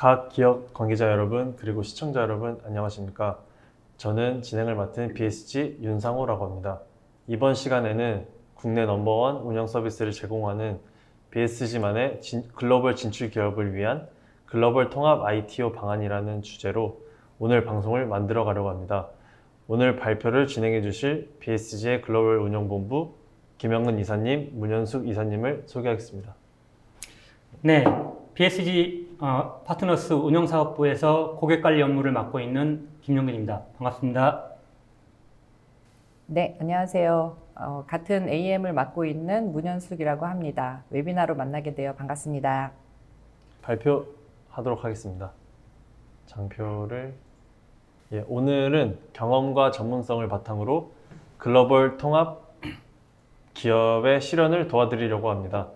각 기업 관계자 여러분 그리고 시청자 여러분 안녕하십니까. 저는 진행을 맡은 BSG 윤상호라고 합니다. 이번 시간에는 국내 넘버원 운영 서비스를 제공하는 BSG만의 글로벌 진출 기업을 위한 글로벌 통합 ITO 방안이라는 주제로 오늘 방송을 만들어 가려고 합니다. 오늘 발표를 진행해 주실 BSG의 글로벌 운영본부 김영근 이사님, 문현숙 이사님을 소개하겠습니다. 네, BSG 파트너스 운영사업부에서 고객관리 업무를 맡고 있는 김영근입니다. 반갑습니다. 네, 안녕하세요. 같은 AM을 맡고 있는 문현숙이라고 합니다. 웨비나로 만나게 되어 반갑습니다. 발표하도록 하겠습니다. 장표를 오늘은 경험과 전문성을 바탕으로 글로벌 통합 기업의 실현을 도와드리려고 합니다.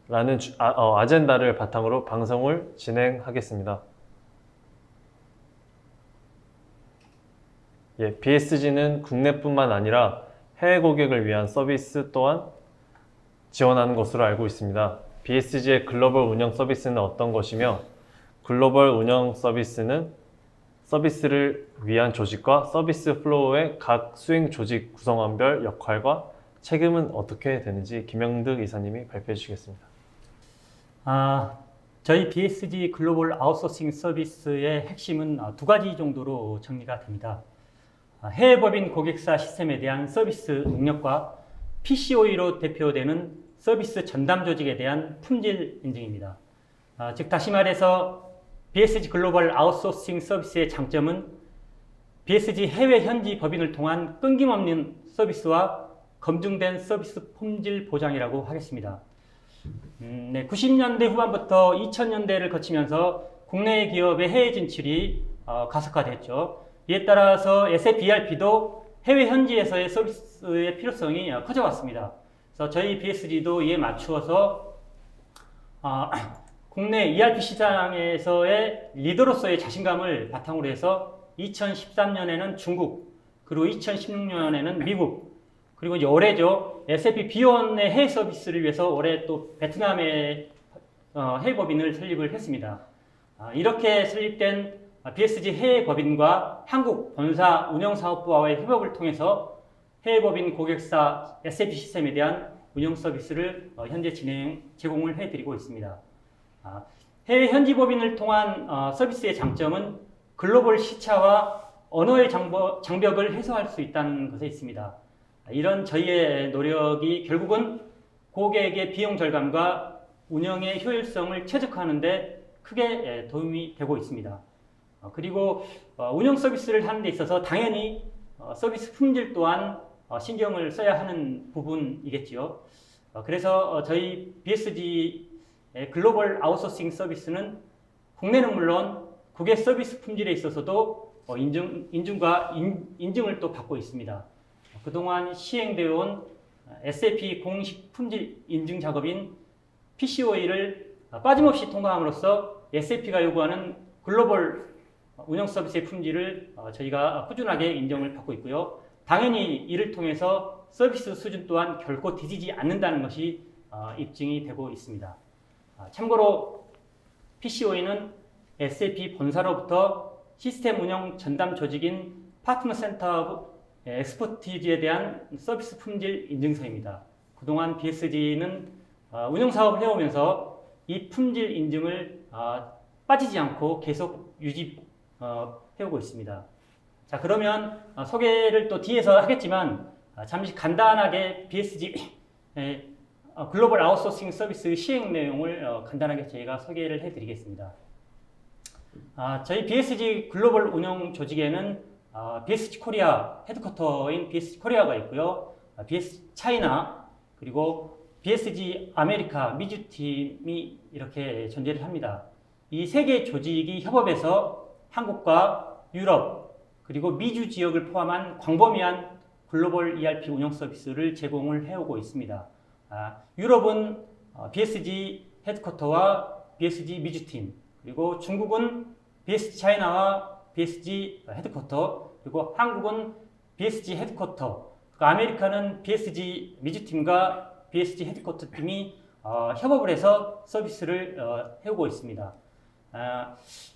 라는 아젠다를 바탕으로 방송을 진행하겠습니다. BSG는 국내뿐만 아니라 해외 고객을 위한 서비스 또한 지원하는 것으로 알고 있습니다. BSG의 글로벌 운영 서비스는 어떤 것이며 글로벌 운영 서비스는 서비스를 위한 조직과 서비스 플로우의 각 수행 조직 구성원별 역할과 책임은 어떻게 되는지 김영득 이사님이 발표해 주시겠습니다. 저희 BSG 글로벌 아웃소싱 서비스의 핵심은 두 가지 정도로 정리가 됩니다. 해외 법인 고객사 시스템에 대한 서비스 능력과 PCOE로 대표되는 서비스 전담 조직에 대한 품질 인증입니다. 즉 다시 말해서 BSG 글로벌 아웃소싱 서비스의 장점은 BSG 해외 현지 법인을 통한 끊김없는 서비스와 검증된 서비스 품질 보장이라고 하겠습니다. 90년대 후반부터 2000년대를 거치면서 국내 기업의 해외 진출이 가속화됐죠. 이에 따라서 SAP ERP도 해외 현지에서의 서비스의 필요성이 커져왔습니다. 그래서 저희 BSG도 이에 맞추어서 국내 ERP 시장에서의 리더로서의 자신감을 바탕으로 해서 2013년에는 중국, 그리고 2016년에는 미국, 그리고 이제 올해죠. SAP B1의 해외 서비스를 위해서 올해 또 베트남의 해외 법인을 설립을 했습니다. 이렇게 설립된 BSG 해외 법인과 한국 본사 운영사업부와의 협업을 통해서 해외 법인 고객사 SAP 시스템에 대한 운영 서비스를 현재 제공을 해드리고 있습니다. 해외 현지 법인을 통한 서비스의 장점은 글로벌 시차와 언어의 장벽을 해소할 수 있다는 것에 있습니다. 이런 저희의 노력이 결국은 고객의 비용 절감과 운영의 효율성을 최적화하는 데 크게 도움이 되고 있습니다. 그리고 운영 서비스를 하는 데 있어서 당연히 서비스 품질 또한 신경을 써야 하는 부분이겠죠. 그래서 저희 BSG의 글로벌 아웃소싱 서비스는 국내는 물론 국외 서비스 품질에 있어서도 인증을 또 받고 있습니다. 그동안 시행되어 온 SAP 공식 품질 인증 작업인 PCOE를 빠짐없이 통과함으로써 SAP가 요구하는 글로벌 운영 서비스의 품질을 저희가 꾸준하게 인정을 받고 있고요. 당연히 이를 통해서 서비스 수준 또한 결코 뒤지지 않는다는 것이 입증이 되고 있습니다. 참고로 PCOE는 SAP 본사로부터 시스템 운영 전담 조직인 파트너 센터 엑스퍼티즈에 대한 서비스 품질 인증서입니다. 그동안 BSG는 운영 사업을 해오면서 이 품질 인증을 빠지지 않고 계속 유지해오고 있습니다. 자, 그러면 소개를 또 뒤에서 하겠지만 잠시 간단하게 BSG 글로벌 아웃소싱 서비스 시행 내용을 간단하게 저희가 소개를 해드리겠습니다. 저희 BSG 글로벌 운영 조직에는 BSG 코리아 헤드쿼터인 BSG 코리아가 있고요. BSG 차이나 그리고 BSG 아메리카 미주팀이 이렇게 존재를 합니다. 이 세 개의 조직이 협업해서 한국과 유럽 그리고 미주 지역을 포함한 광범위한 글로벌 ERP 운영 서비스를 제공을 해오고 있습니다. 유럽은 BSG 헤드쿼터와 BSG 미주팀, 그리고 중국은 BSG 차이나와 BSG 헤드쿼터, 그리고 한국은 BSG 헤드쿼터, 아메리카는 BSG 미주팀과 BSG 헤드쿼터 팀이 협업을 해서 서비스를 해오고 있습니다.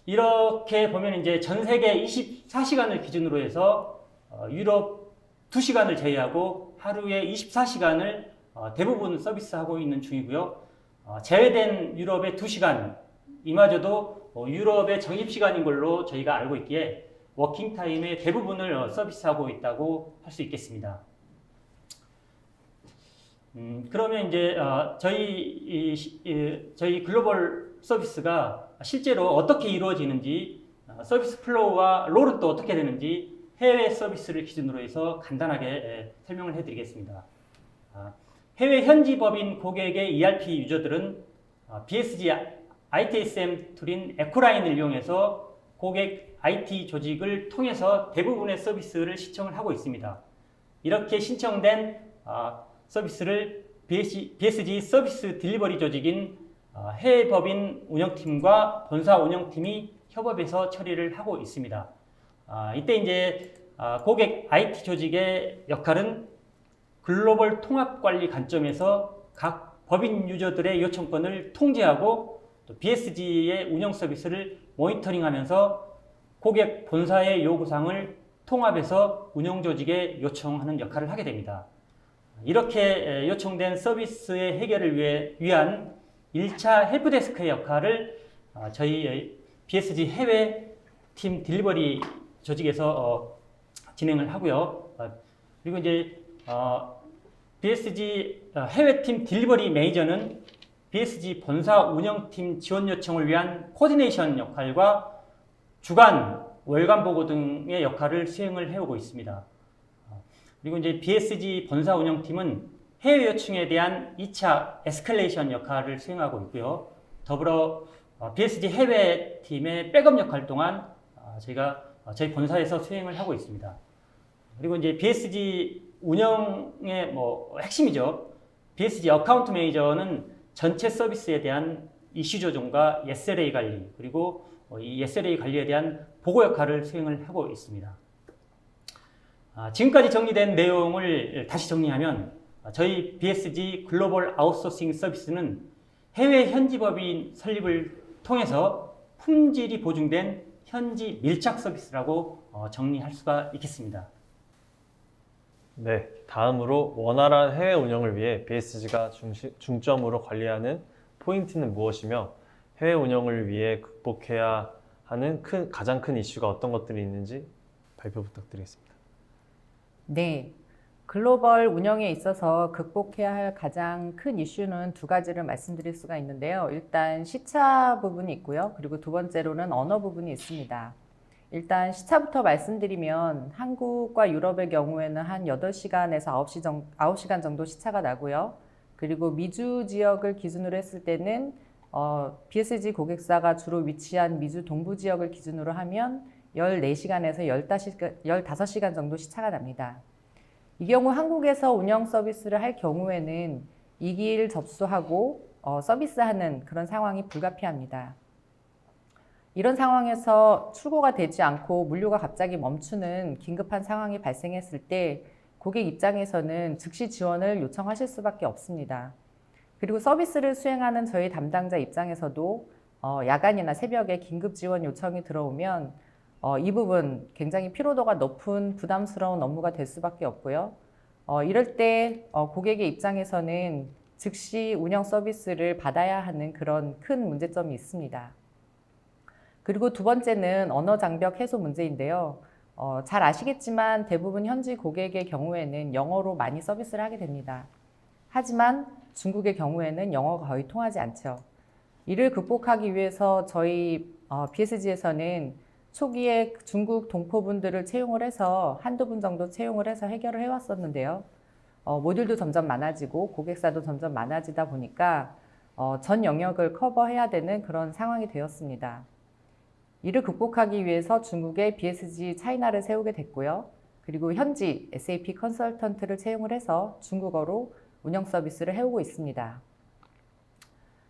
이렇게 보면 이제 전 세계 24시간을 기준으로 해서 유럽 2시간을 제외하고 하루에 24시간을 대부분 서비스하고 있는 중이고요. 제외된 유럽의 2시간, 이마저도 유럽의 정입시간인 걸로 저희가 알고 있기에 워킹타임의 대부분을 서비스하고 있다고 할 수 있겠습니다. 그러면 이제 저희 글로벌 서비스가 실제로 어떻게 이루어지는지, 서비스 플로우와 롤은 또 어떻게 되는지 해외 서비스를 기준으로 해서 간단하게 설명을 해드리겠습니다. 해외 현지 법인 고객의 ERP 유저들은 BSG ITSM 툴인 에코라인을 이용해서 고객 IT 조직을 통해서 대부분의 서비스를 신청을 하고 있습니다. 이렇게 신청된 서비스를 BSG 서비스 딜리버리 조직인 해외 법인 운영팀과 본사 운영팀이 협업해서 처리를 하고 있습니다. 이때 이제 고객 IT 조직의 역할은 글로벌 통합 관리 관점에서 각 법인 유저들의 요청권을 통제하고 또 BSG의 운영 서비스를 모니터링하면서 고객 본사의 요구사항을 통합해서 운영 조직에 요청하는 역할을 하게 됩니다. 이렇게 요청된 서비스의 해결을 위한 1차 헬프데스크의 역할을 저희 BSG 해외 팀 딜리버리 조직에서 진행을 하고요. 그리고 이제 BSG 해외팀 딜리버리 매니저는 BSG 본사 운영팀 지원 요청을 위한 코디네이션 역할과 주간, 월간 보고 등의 역할을 수행을 해오고 있습니다. 그리고 이제 BSG 본사 운영팀은 해외 요청에 대한 2차 에스컬레이션 역할을 수행하고 있고요. 더불어 BSG 해외팀의 백업 역할 동안 저희가 저희 본사에서 수행을 하고 있습니다. 그리고 이제 BSG 운영의 핵심이죠. BSG 어카운트 매니저는 전체 서비스에 대한 이슈 조정과 SLA 관리, 그리고 이 SLA 관리에 대한 보고 역할을 수행을 하고 있습니다. 지금까지 정리된 내용을 다시 정리하면 저희 BSG 글로벌 아웃소싱 서비스는 해외 현지 법인 설립을 통해서 품질이 보증된 현지 밀착 서비스라고 정리할 수가 있겠습니다. 네, 다음으로 원활한 해외 운영을 위해 BSG가 중점으로 관리하는 포인트는 무엇이며 해외 운영을 위해 극복해야 하는 가장 큰 이슈가 어떤 것들이 있는지 발표 부탁드리겠습니다. 네, 글로벌 운영에 있어서 극복해야 할 가장 큰 이슈는 두 가지를 말씀드릴 수가 있는데요. 일단 시차 부분이 있고요. 그리고 두 번째로는 언어 부분이 있습니다. 일단 시차부터 말씀드리면 한국과 유럽의 경우에는 한 8시간에서 9시간 정도 시차가 나고요. 그리고 미주 지역을 기준으로 했을 때는 BSG 고객사가 주로 위치한 미주 동부 지역을 기준으로 하면 14시간에서 15시간 정도 시차가 납니다. 이 경우 한국에서 운영 서비스를 할 경우에는 2길 접수하고 서비스하는 그런 상황이 불가피합니다. 이런 상황에서 출고가 되지 않고 물류가 갑자기 멈추는 긴급한 상황이 발생했을 때 고객 입장에서는 즉시 지원을 요청하실 수밖에 없습니다. 그리고 서비스를 수행하는 저희 담당자 입장에서도 야간이나 새벽에 긴급 지원 요청이 들어오면 이 부분 굉장히 피로도가 높은 부담스러운 업무가 될 수밖에 없고요. 이럴 때 고객의 입장에서는 즉시 운영 서비스를 받아야 하는 그런 큰 문제점이 있습니다. 그리고 두 번째는 언어 장벽 해소 문제인데요. 잘 아시겠지만 대부분 현지 고객의 경우에는 영어로 많이 서비스를 하게 됩니다. 하지만 중국의 경우에는 영어가 거의 통하지 않죠. 이를 극복하기 위해서 저희 BSG에서는 초기에 중국 동포분들을 채용을 해서 한두 분 정도 채용을 해서 해결을 해왔었는데요. 모듈도 점점 많아지고 고객사도 점점 많아지다 보니까 전 영역을 커버해야 되는 그런 상황이 되었습니다. 이를 극복하기 위해서 중국에 BSG 차이나를 세우게 됐고요. 그리고 현지 SAP 컨설턴트를 채용을 해서 중국어로 운영 서비스를 해오고 있습니다.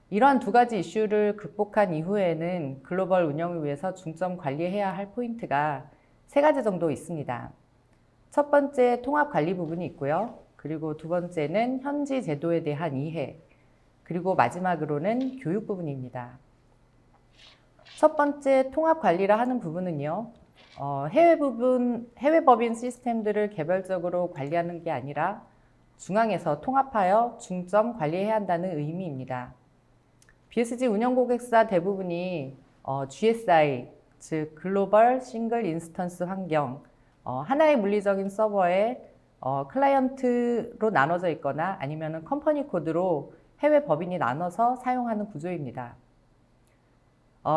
이러한 두 가지 이슈를 극복한 이후에는 글로벌 운영을 위해서 중점 관리해야 할 포인트가 세 가지 정도 있습니다. 첫 번째 통합 관리 부분이 있고요. 그리고 두 번째는 현지 제도에 대한 이해, 그리고 마지막으로는 교육 부분입니다. 첫 번째 통합 관리를 하는 부분은요. 해외 법인 시스템들을 개별적으로 관리하는 게 아니라 중앙에서 통합하여 중점 관리해야 한다는 의미입니다. BSG 운영 고객사 대부분이 GSI, 즉 글로벌 싱글 인스턴스 환경, 하나의 물리적인 서버에 클라이언트로 나눠져 있거나 아니면 컴퍼니 코드로 해외 법인이 나눠서 사용하는 구조입니다.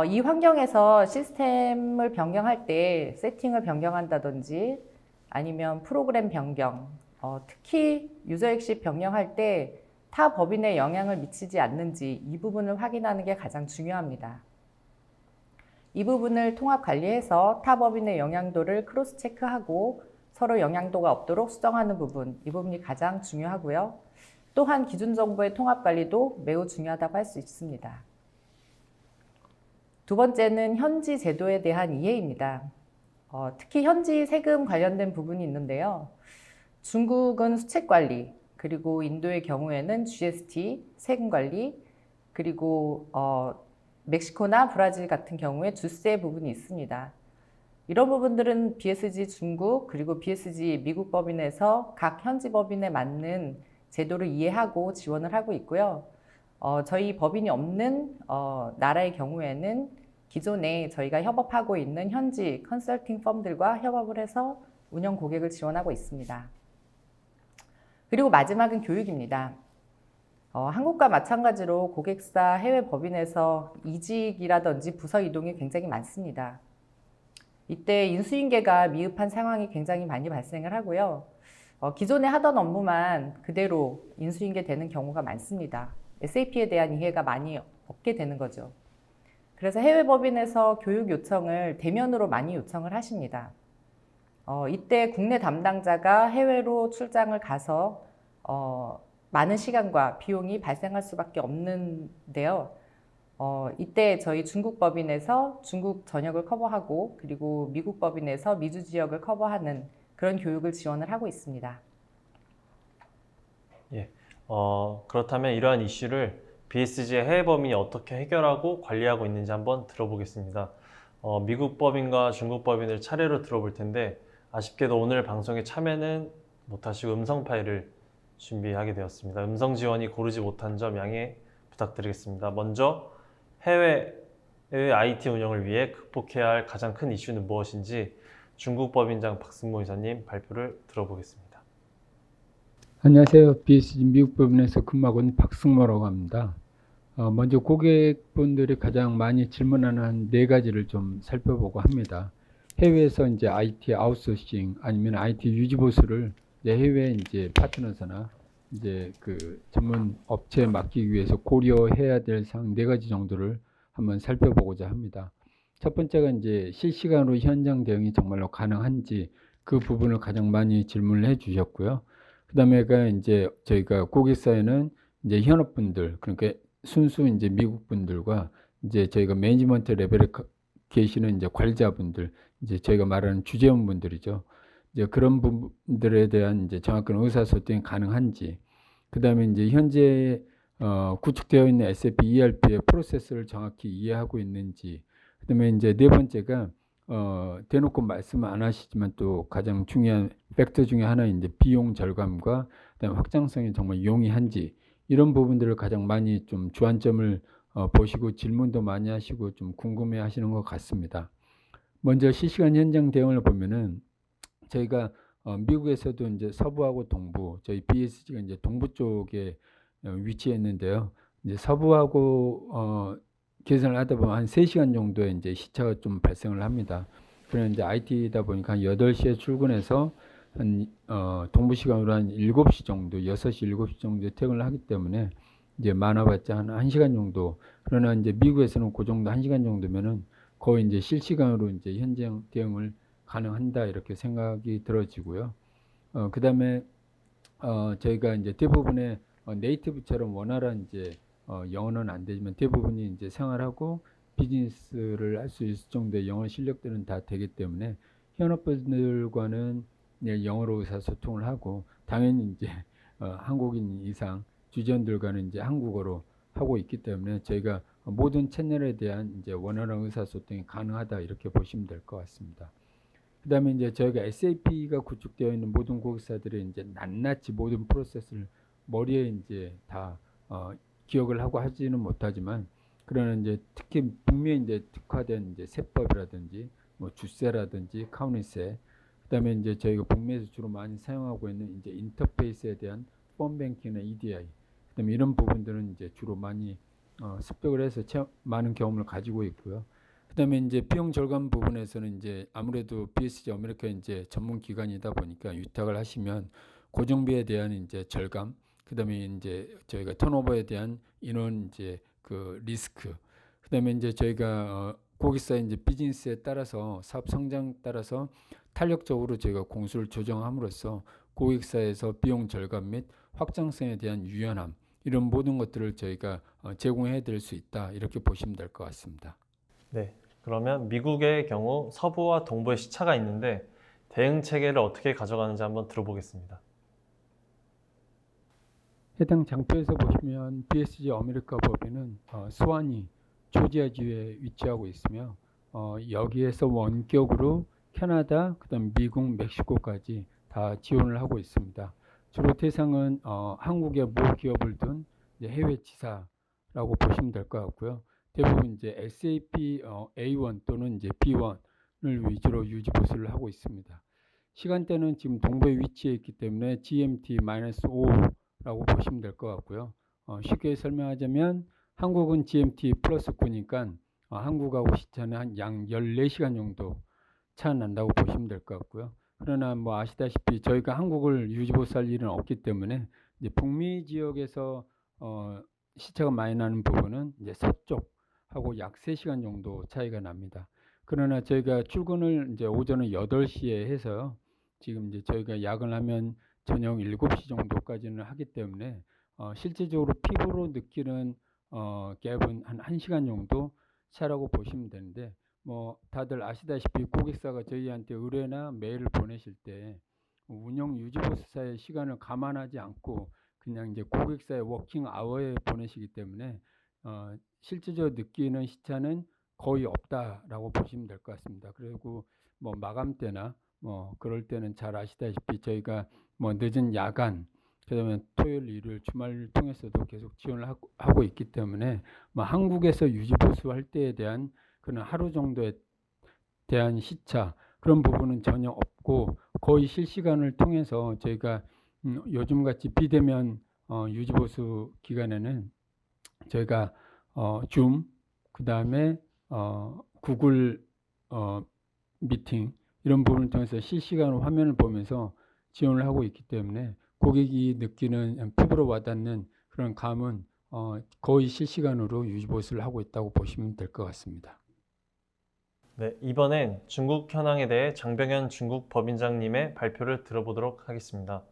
이 환경에서 시스템을 변경할 때 세팅을 변경한다든지 아니면 프로그램 변경, 특히 유저 엑시 변경할 때 타 법인에 영향을 미치지 않는지 이 부분을 확인하는 게 가장 중요합니다. 이 부분을 통합 관리해서 타 법인의 영향도를 크로스 체크하고 서로 영향도가 없도록 수정하는 부분, 이 부분이 가장 중요하고요. 또한 기준 정보의 통합 관리도 매우 중요하다고 할 수 있습니다. 두 번째는 현지 제도에 대한 이해입니다. 특히 현지 세금 관련된 부분이 있는데요. 중국은 수책 관리, 그리고 인도의 경우에는 GST, 세금 관리, 그리고 멕시코나 브라질 같은 경우에 주세 부분이 있습니다. 이런 부분들은 BSG 중국 그리고 BSG 미국 법인에서 각 현지 법인에 맞는 제도를 이해하고 지원을 하고 있고요. 저희 법인이 없는 나라의 경우에는 기존에 저희가 협업하고 있는 현지 컨설팅 펌들과 협업을 해서 운영 고객을 지원하고 있습니다. 그리고 마지막은 교육입니다. 한국과 마찬가지로 고객사 해외 법인에서 이직이라든지 부서 이동이 굉장히 많습니다. 이때 인수인계가 미흡한 상황이 굉장히 많이 발생을 하고요. 기존에 하던 업무만 그대로 인수인계 되는 경우가 많습니다. SAP에 대한 이해가 많이 없게 되는 거죠. 그래서 해외 법인에서 교육 요청을 대면으로 많이 요청을 하십니다. 이때 국내 담당자가 해외로 출장을 가서 많은 시간과 비용이 발생할 수밖에 없는데요. 이때 저희 중국 법인에서 중국 전역을 커버하고 그리고 미국 법인에서 미주 지역을 커버하는 그런 교육을 지원을 하고 있습니다. 예, 그렇다면 이러한 이슈를 BSG의 해외 법인이 어떻게 해결하고 관리하고 있는지 한번 들어보겠습니다. 미국 법인과 중국 법인을 차례로 들어볼 텐데 아쉽게도 오늘 방송에 참여는 못하시고 음성 파일을 준비하게 되었습니다. 음성 지원이 고르지 못한 점 양해 부탁드리겠습니다. 먼저 해외의 IT 운영을 위해 극복해야 할 가장 큰 이슈는 무엇인지 중국 법인장 박승모 이사님 발표를 들어보겠습니다. 안녕하세요. BSG 미국 법인에서 근무하고 있는 박승모라고 합니다. 먼저 고객분들이 가장 많이 질문하는 한 4가지를 좀 살펴보고 합니다. 해외에서 이제 IT 아웃소싱 아니면 IT 유지 보수를 해외 이제 파트너사나 이제 그 전문 업체에 맡기기 위해서 고려해야 될 사항 4가지 정도를 한번 살펴보고자 합니다. 첫 번째가 이제 실시간으로 현장 대응이 정말로 가능한지 그 부분을 가장 많이 질문을 해 주셨고요. 그다음에가 이제 저희가 고객사에는 이제 현업분들 그러니까 순수 이제 미국 분들과 이제 저희가 매니지먼트 레벨에 계시는 이제 관리자분들 이제 저희가 말하는 주재원분들이죠. 이제 그런 분들에 대한 이제 정확한 의사소통이 가능한지, 그 다음에 이제 현재 구축되어 있는 SAP ERP의 프로세스를 정확히 이해하고 있는지, 그 다음에 이제 4번째가 대놓고 말씀 안 하시지만 또 가장 중요한 팩터 중에 하나 이제 비용 절감과 그다음에 확장성이 정말 용이한지 이런 부분들을 가장 많이 좀 주안점을 보시고 질문도 많이 하시고 좀 궁금해 하시는 것 같습니다. 먼저 실시간 현장 대응을 보면은 저희가 미국에서도 이제 서부하고 동부, 저희 BSG가 이제 동부 쪽에 위치했는데요. 이제 서부하고 계산을 하다 보면 한 3시간 정도의 이제 시차가 좀 발생을 합니다. 그런 이제 IT다 보니까 한 8시에 출근해서 한 동부 시간으로 한 7시 정도, 6시, 7시 정도에 퇴근을 하기 때문에 이제 많아봤자 한 1시간 정도. 그러나 이제 미국에서는 그 정도 1시간 정도면은 거의 이제 실시간으로 이제 현장 대응을 가능한다 이렇게 생각이 들어지고요. 그다음에 저희가 이제 대부분의 네이티브처럼 원활한 이제 영어는 안 되지만 대부분이 이제 생활하고 비즈니스를 할 수 있을 정도의 영어 실력들은 다 되기 때문에 현업분들과는 영어로 의사소통을 하고 당연히 이제 한국인 이상 주재원들과는 이제 한국어로 하고 있기 때문에 저희가 모든 채널에 대한 이제 원활한 의사소통이 가능하다 이렇게 보시면 될 것 같습니다. 그다음에 이제 저희가 SAP가 구축되어 있는 모든 고객사들이 이제 낱낱이 모든 프로세스를 머리에 이제 다 기억을 하고 하지는 못하지만, 그러나 이제 특히 북미에 이제 특화된 이제 세법이라든지 뭐 주세라든지 카운티세, 그다음에 이제 저희가 북미에서 주로 많이 사용하고 있는 이제 인터페이스에 대한 폰뱅킹이나 EDI, 그다음에 이런 부분들은 이제 주로 많이 습득을 해서 많은 경험을 가지고 있고요. 그다음에 이제 비용 절감 부분에서는 이제 아무래도 BSG 아메리카 이제 전문 기관이다 보니까 위탁을 하시면 고정비에 대한 이제 절감, 그다음에 이제 저희가 턴오버에 대한 인원 이제 그 리스크, 그다음에 이제 저희가 고객사의 이제 비즈니스에 따라서 사업 성장 따라서 탄력적으로 저희가 공수를 조정함으로써 고객사에서 비용 절감 및 확장성에 대한 유연함, 이런 모든 것들을 저희가 제공해 드릴 수 있다 이렇게 보시면 될 것 같습니다. 네, 그러면 미국의 경우 서부와 동부의 시차가 있는데 대응 체계를 어떻게 가져가는지 한번 들어보겠습니다. 해당 장표에서 보시면 BSG 아메리카 법인은 스와니 조지아주에 위치하고 있으며 여기에서 원격으로 캐나다, 그다음 미국, 멕시코까지 다 지원을 하고 있습니다. 주로 대상은 한국의 모 기업을 둔 이제 해외 지사라고 보시면 될 것 같고요. 대부분 이제 SAP A1 또는 이제 B1을 위주로 유지 보수를 하고 있습니다. 시간대는 지금 동부에 위치해 있기 때문에 GMT-5라고 보시면 될 것 같고요. 쉽게 설명하자면 한국은 GMT 플러스 9니까 한국하고 시차는 한 양 14시간 정도 차 난다고 보시면 될 것 같고요. 그러나 뭐 아시다시피 저희가 한국을 유지보수할 일은 없기 때문에 이제 북미 지역에서 시차가 많이 나는 부분은 이제 서쪽하고 약 3시간 정도 차이가 납니다. 그러나 저희가 출근을 이제 오전에 8시에 해서요. 지금 이제 저희가 야근하면 저녁 7시 정도까지는 하기 때문에 실제적으로 피부로 느끼는 갭은 한 1시간 정도 차라고 보시면 되는데, 뭐 다들 아시다시피 고객사가 저희한테 의뢰나 메일을 보내실 때 운영 유지보수사의 시간을 감안하지 않고 그냥 이제 고객사의 워킹 아워에 보내시기 때문에 실질적으로 느끼는 시차는 거의 없다라고 보시면 될 것 같습니다. 그리고 뭐 마감 때나 뭐 그럴 때는 잘 아시다시피 저희가 뭐 늦은 야간, 그다음에 토요일, 일요일, 주말을 통해서도 계속 지원을 하고 있기 때문에 뭐 한국에서 유지보수할 때에 대한 그런 하루 정도에 대한 시차, 그런 부분은 전혀 없고 거의 실시간을 통해서 저희가 요즘같이 비대면 유지보수 기간에는 저희가 줌, 그 다음에 구글 미팅, 이런 부분을 통해서 실시간으로 화면을 보면서 지원을 하고 있기 때문에 고객이 느끼는 피부로 와닿는 그런 감은 거의 실시간으로 유지보수를 하고 있다고 보시면 될 것 같습니다. 네, 이번엔 중국 현황에 대해 장병현 중국 법인장님의 발표를 들어보도록 하겠습니다.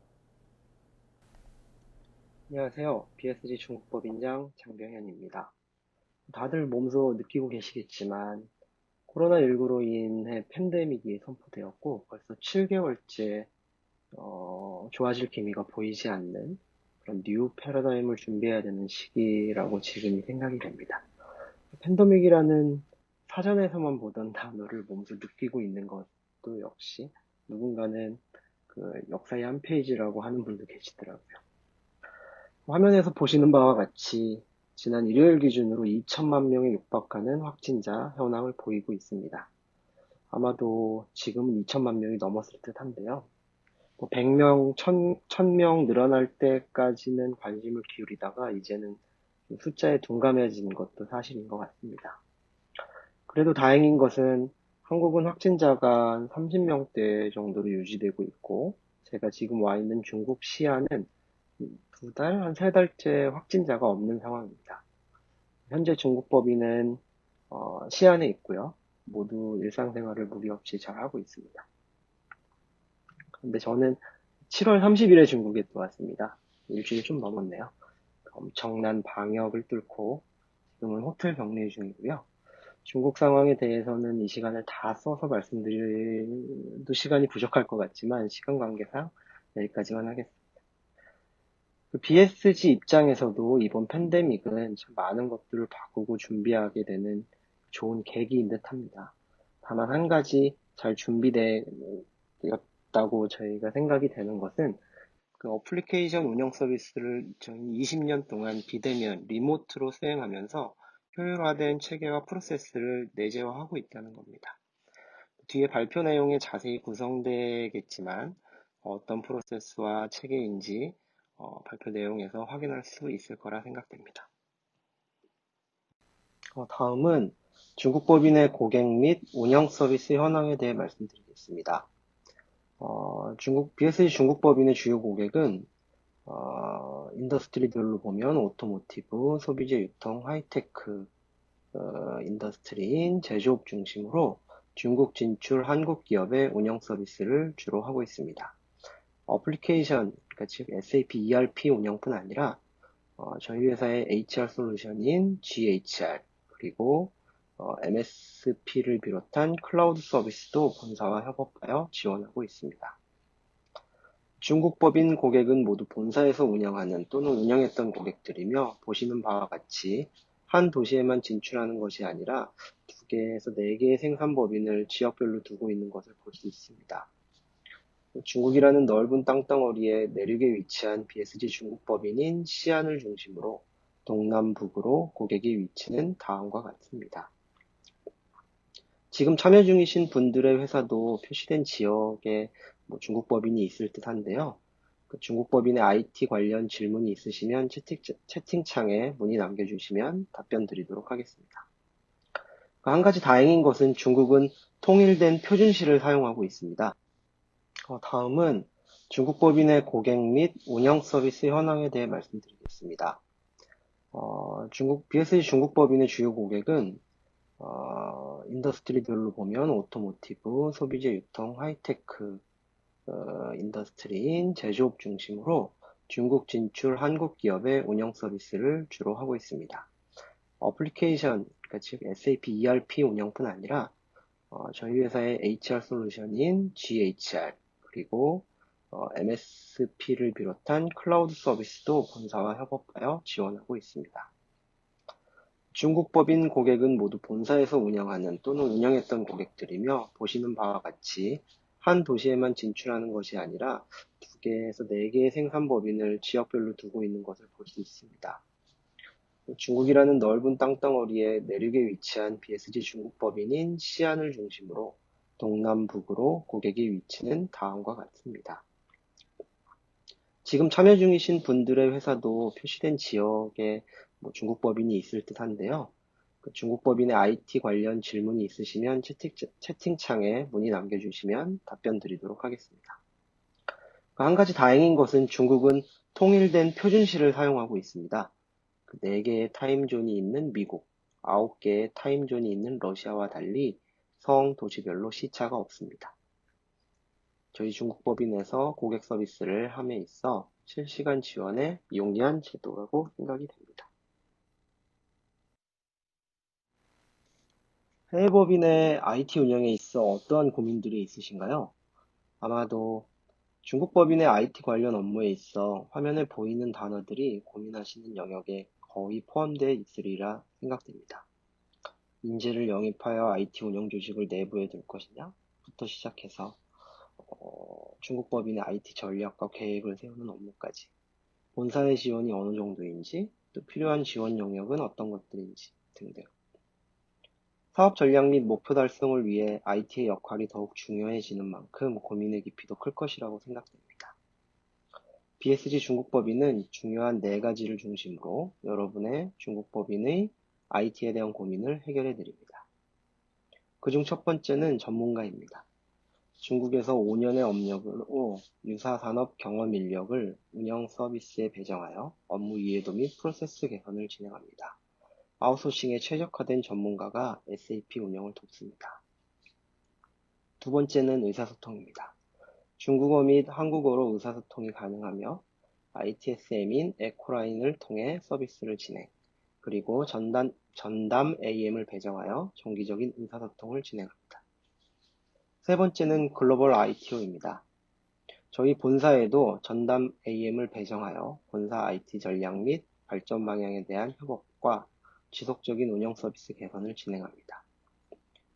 안녕하세요. BSG 중국법인장 장병현입니다. 다들 몸소 느끼고 계시겠지만 코로나19로 인해 팬데믹이 선포되었고 벌써 7개월째 좋아질 기미가 보이지 않는 그런 뉴 패러다임을 준비해야 되는 시기라고 지금이 생각이 됩니다. 팬데믹이라는 사전에서만 보던 단어를 몸소 느끼고 있는 것도 역시 누군가는 그 역사의 한 페이지라고 하는 분도 계시더라고요. 화면에서 보시는 바와 같이 지난 일요일 기준으로 2천만 명에 육박하는 확진자 현황을 보이고 있습니다. 아마도 지금은 2천만 명이 넘었을 듯 한데요. 100명, 1000명 늘어날 때까지는 관심을 기울이다가 이제는 숫자에 둔감해진 것도 사실인 것 같습니다. 그래도 다행인 것은 한국은 확진자가 한 30명대 정도로 유지되고 있고, 제가 지금 와 있는 중국 시안은 2달, 한 3달째 확진자가 없는 상황입니다. 현재 중국 법인은 시안에 있고요. 모두 일상생활을 무리 없이 잘 하고 있습니다. 근데 저는 7월 30일에 중국에 또 왔습니다. 일주일 좀 넘었네요. 엄청난 방역을 뚫고 지금은 호텔 격리 중이고요. 중국 상황에 대해서는 이 시간을 다 써서 말씀드려도 시간이 부족할 것 같지만 시간 관계상 여기까지만 하겠습니다. BSG 입장에서도 이번 팬데믹은 참 많은 것들을 바꾸고 준비하게 되는 좋은 계기인 듯 합니다. 다만 한 가지 잘 준비되었다고 저희가 생각이 되는 것은 그 어플리케이션 운영 서비스를 20년 동안 비대면, 리모트로 수행하면서 효율화된 체계와 프로세스를 내재화하고 있다는 겁니다. 뒤에 발표 내용에 자세히 구성되겠지만 어떤 프로세스와 체계인지 발표 내용에서 확인할 수 있을 거라 생각됩니다. 다음은 중국 법인의 고객 및 운영 서비스 현황에 대해 말씀드리겠습니다. BSG 중국 법인의 주요 고객은 인더스트리별로 보면 오토모티브, 소비재 유통, 하이테크 인더스트리인 제조업 중심으로 중국 진출 한국 기업의 운영 서비스를 주로 하고 있습니다. 어플리케이션, 그러니까 즉 SAP ERP 운영뿐 아니라 저희 회사의 HR 솔루션인 GHR 그리고 MSP를 비롯한 클라우드 서비스도 본사와 협업하여 지원하고 있습니다. 중국 법인 고객은 모두 본사에서 운영하는 또는 운영했던 고객들이며 보시는 바와 같이 한 도시에만 진출하는 것이 아니라 2개에서 4개의 생산법인을 지역별로 두고 있는 것을 볼 수 있습니다. 중국이라는 넓은 땅덩어리의 내륙에 위치한 BSG 중국 법인인 시안을 중심으로 동남북으로 고객의 위치는 다음과 같습니다. 지금 참여 중이신 분들의 회사도 표시된 지역에 중국 법인이 있을 듯 한데요. 중국 법인의 IT 관련 질문이 있으시면 채팅창에 문의 남겨주시면 답변 드리도록 하겠습니다. 한 가지 다행인 것은 중국은 통일된 표준시를 사용하고 있습니다. 다음은 중국 법인의 고객 및 운영 서비스 현황에 대해 말씀드리겠습니다. BSG 중국 법인의 주요 고객은 인더스트리별로 보면 오토모티브, 소비재 유통, 하이테크 인더스트리인 제조업 중심으로 중국 진출 한국 기업의 운영 서비스를 주로 하고 있습니다. 어플리케이션, 그러니까 즉 SAP ERP 운영뿐 아니라 저희 회사의 HR 솔루션인 GHR 그리고 MSP를 비롯한 클라우드 서비스도 본사와 협업하여 지원하고 있습니다. 중국 법인 고객은 모두 본사에서 운영하는 또는 운영했던 고객들이며 보시는 바와 같이 한 도시에만 진출하는 것이 아니라 2개에서 4개의 생산법인을 지역별로 두고 있는 것을 볼 수 있습니다. 중국이라는 넓은 땅덩어리의 내륙에 위치한 BSG 중국 법인인 시안을 중심으로 동남북으로 고객의 위치는 다음과 같습니다. 지금 참여 중이신 분들의 회사도 표시된 지역에 중국 법인이 있을 듯 한데요. 중국 법인의 IT 관련 질문이 있으시면 채팅창에 문의 남겨주시면 답변 드리도록 하겠습니다. 한 가지 다행인 것은 중국은 통일된 표준시를 사용하고 있습니다. 4개의 타임존이 있는 미국, 9개의 타임존이 있는 러시아와 달리 성, 도시별로 시차가 없습니다. 저희 중국 법인에서 고객 서비스를 함에 있어 실시간 지원에 용이한 제도라고 생각이 됩니다. 해외 법인의 IT 운영에 있어 어떠한 고민들이 있으신가요? 아마도 중국 법인의 IT 관련 업무에 있어 화면에 보이는 단어들이 고민하시는 영역에 거의 포함되어 있으리라 생각됩니다. 인재를 영입하여 IT 운영 조직을 내부에 둘 것이냐? 부터 시작해서 중국 법인의 IT 전략과 계획을 세우는 업무까지 본사의 지원이 어느 정도인지 또 필요한 지원 영역은 어떤 것들인지 등등 사업 전략 및 목표 달성을 위해 IT의 역할이 더욱 중요해지는 만큼 고민의 깊이도 클 것이라고 생각됩니다. BSG 중국법인은 중요한 4가지를 중심으로 여러분의 중국법인의 IT에 대한 고민을 해결해 드립니다. 그중 첫 번째는 전문가입니다. 중국에서 5년의 업력으로 유사 산업 경험 인력을 운영 서비스에 배정하여 업무 이해도 및 프로세스 개선을 진행합니다. 아웃소싱에 최적화된 전문가가 SAP 운영을 돕습니다. 두 번째는 의사소통입니다. 중국어 및 한국어로 의사소통이 가능하며 ITSM인 에코라인을 통해 서비스를 진행, 그리고 전담 AM을 배정하여 정기적인 의사소통을 진행합니다. 세 번째는 글로벌 ITO입니다. 저희 본사에도 전담 AM을 배정하여 본사 IT 전략 및 발전 방향에 대한 협업과 지속적인 운영 서비스 개선을 진행합니다.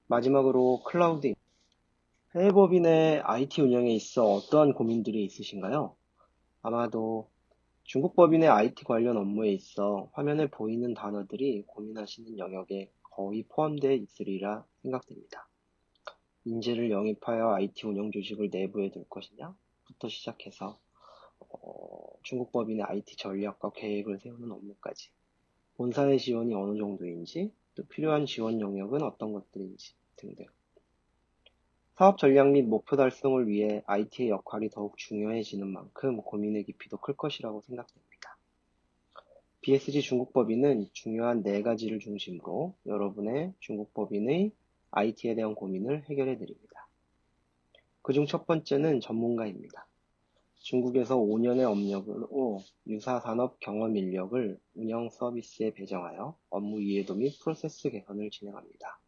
마지막으로 클라우드. 해외 법인의 IT 운영에 있어 어떠한 고민들이 있으신가요? 아마도 중국 법인의 IT 관련 업무에 있어 화면에 보이는 단어들이 고민하시는 영역에 거의 포함되어 있으리라 생각됩니다. 인재를 영입하여 IT 운영 조직을 내부에 둘 것이냐부터 시작해서 중국 법인의 IT 전략과 계획을 세우는 업무까지, 본사의 지원이 어느 정도인지, 또 필요한 지원 영역은 어떤 것들인지 등등. 사업 전략 및 목표 달성을 위해 IT의 역할이 더욱 중요해지는 만큼 고민의 깊이도 클 것이라고 생각됩니다. BSG 중국법인은 중요한 4가지를 중심으로 여러분의 중국법인의 IT에 대한 고민을 해결해 드립니다. 그중 첫 번째는 전문가입니다. 중국에서 5년의 업력으로 유사 산업 경험 인력을 운영 서비스에 배정하여 업무 이해도 및 프로세스 개선을 진행합니다.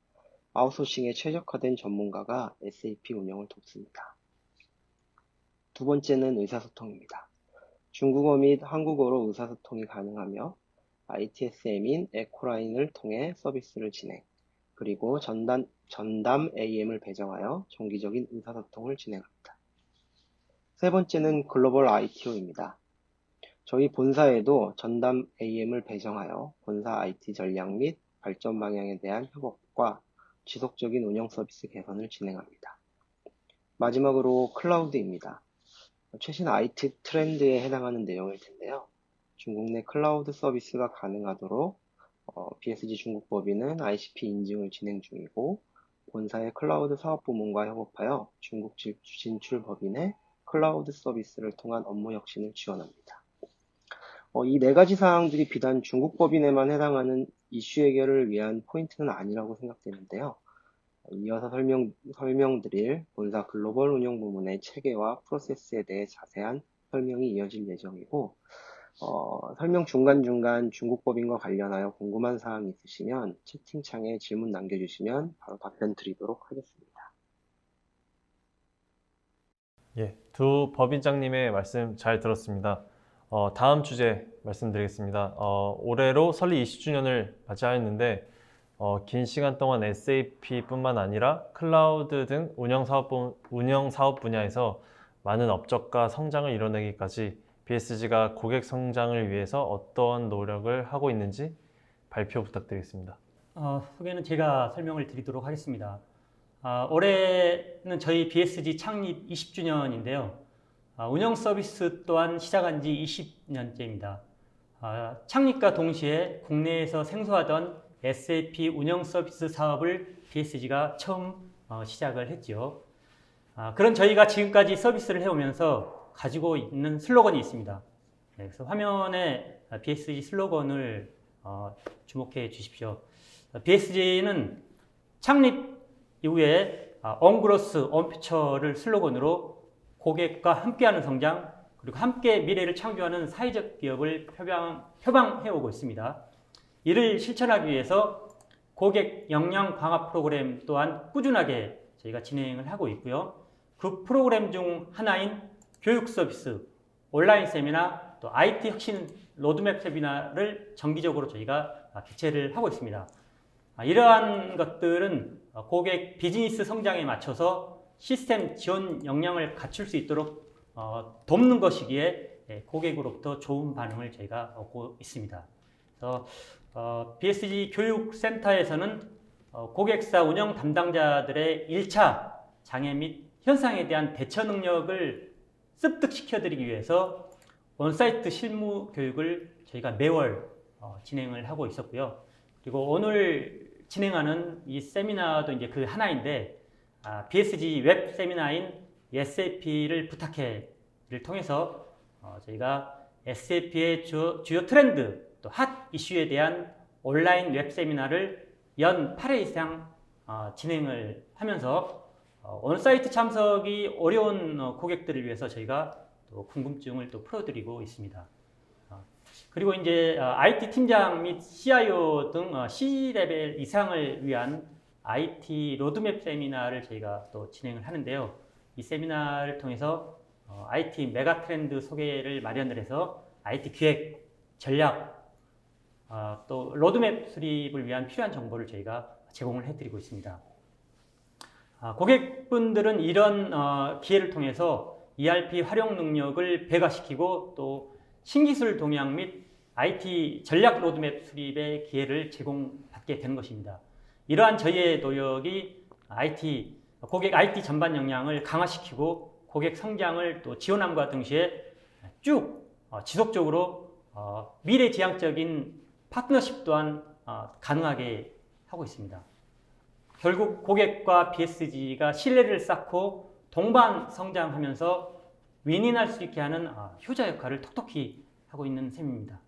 아웃소싱에 최적화된 전문가가 SAP 운영을 돕습니다. 두 번째는 의사소통입니다. 중국어 및 한국어로 의사소통이 가능하며 ITSM인 에코라인을 통해 서비스를 진행, 그리고 전담 AM을 배정하여 정기적인 의사소통을 진행합니다. 세 번째는 글로벌 ITO입니다. 저희 본사에도 전담 AM을 배정하여 본사 IT 전략 및 발전 방향에 대한 협업과 지속적인 운영 서비스 개선을 진행합니다. 마지막으로 클라우드입니다. 최신 IT 트렌드에 해당하는 내용일 텐데요. 중국 내 클라우드 서비스가 가능하도록 BSG 중국법인은 ICP 인증을 진행 중이고, 본사의 클라우드 사업부문과 협업하여 중국 진출 법인의 클라우드 서비스를 통한 업무 혁신을 지원합니다. 이 4가지 사항들이 비단 중국 법인에만 해당하는 이슈 해결을 위한 포인트는 아니라고 생각되는데요. 이어서 설명드릴 본사 글로벌 운영 부문의 체계와 프로세스에 대해 자세한 설명이 이어질 예정이고, 설명 중간중간 중국 법인과 관련하여 궁금한 사항이 있으시면 채팅창에 질문 남겨주시면 바로 답변 드리도록 하겠습니다. 예, 두 법인장님의 말씀 잘 들었습니다. 다음 주제 말씀드리겠습니다. 올해로 설립 20주년을 맞이하였는데 긴 시간 동안 SAP뿐만 아니라 클라우드 등 운영 사업 분야에서 많은 업적과 성장을 이뤄내기까지 BSG가 고객 성장을 위해서 어떤 노력을 하고 있는지 발표 부탁드리겠습니다. 소개는 제가 설명을 드리도록 하겠습니다. 올해는 저희 BSG 창립 20주년인데요. 운영 서비스 또한 시작한 지 20년째입니다. 창립과 동시에 국내에서 생소하던 SAP 운영 서비스 사업을 BSG가 처음 시작을 했죠. 그런 저희가 지금까지 서비스를 해오면서 가지고 있는 슬로건이 있습니다. 그래서 화면에 BSG 슬로건을 주목해 주십시오. BSG는 창립 이후에 언그로스, 언퓨처를 슬로건으로 고객과 함께하는 성장, 그리고 함께 미래를 창조하는 사회적 기업을 표방해오고 있습니다. 이를 실천하기 위해서 고객 역량 강화 프로그램 또한 꾸준하게 저희가 진행을 하고 있고요. 그 프로그램 중 하나인 교육 서비스, 온라인 세미나, 또 IT 혁신 로드맵 세미나를 정기적으로 저희가 개최를 하고 있습니다. 이러한 것들은 고객 비즈니스 성장에 맞춰서 시스템 지원 역량을 갖출 수 있도록 돕는 것이기에 고객으로부터 좋은 반응을 저희가 얻고 있습니다. 그래서 BSG 교육센터에서는 고객사 운영 담당자들의 1차 장애 및 현상에 대한 대처 능력을 습득시켜드리기 위해서 온사이트 실무 교육을 저희가 매월 진행을 하고 있었고요. 그리고 오늘 진행하는 이 세미나도 이제 그 하나인데, BSG 웹 세미나인 SAP를 부탁해를 통해서 저희가 SAP의 주요 트렌드 또 핫 이슈에 대한 온라인 웹 세미나를 연 8회 이상 진행을 하면서 온사이트 참석이 어려운 고객들을 위해서 저희가 또 궁금증을 또 풀어드리고 있습니다. 그리고 이제 IT 팀장 및 CIO 등 C-레벨 이상을 위한 IT 로드맵 세미나를 저희가 또 진행을 하는데요. 이 세미나를 통해서 IT 메가 트렌드 소개를 마련을 해서 IT 기획, 전략, 또 로드맵 수립을 위한 필요한 정보를 저희가 제공을 해드리고 있습니다. 고객분들은 이런 기회를 통해서 ERP 활용 능력을 배가시키고 또 신기술 동향 및 IT 전략 로드맵 수립의 기회를 제공받게 되는 것입니다. 이러한 저희의 노력이 고객 IT 전반 역량을 강화시키고 고객 성장을 또 지원함과 동시에 쭉 지속적으로 미래지향적인 파트너십 또한 가능하게 하고 있습니다. 결국 고객과 BSG가 신뢰를 쌓고 동반 성장하면서 윈윈할 수 있게 하는 효자 역할을 톡톡히 하고 있는 셈입니다.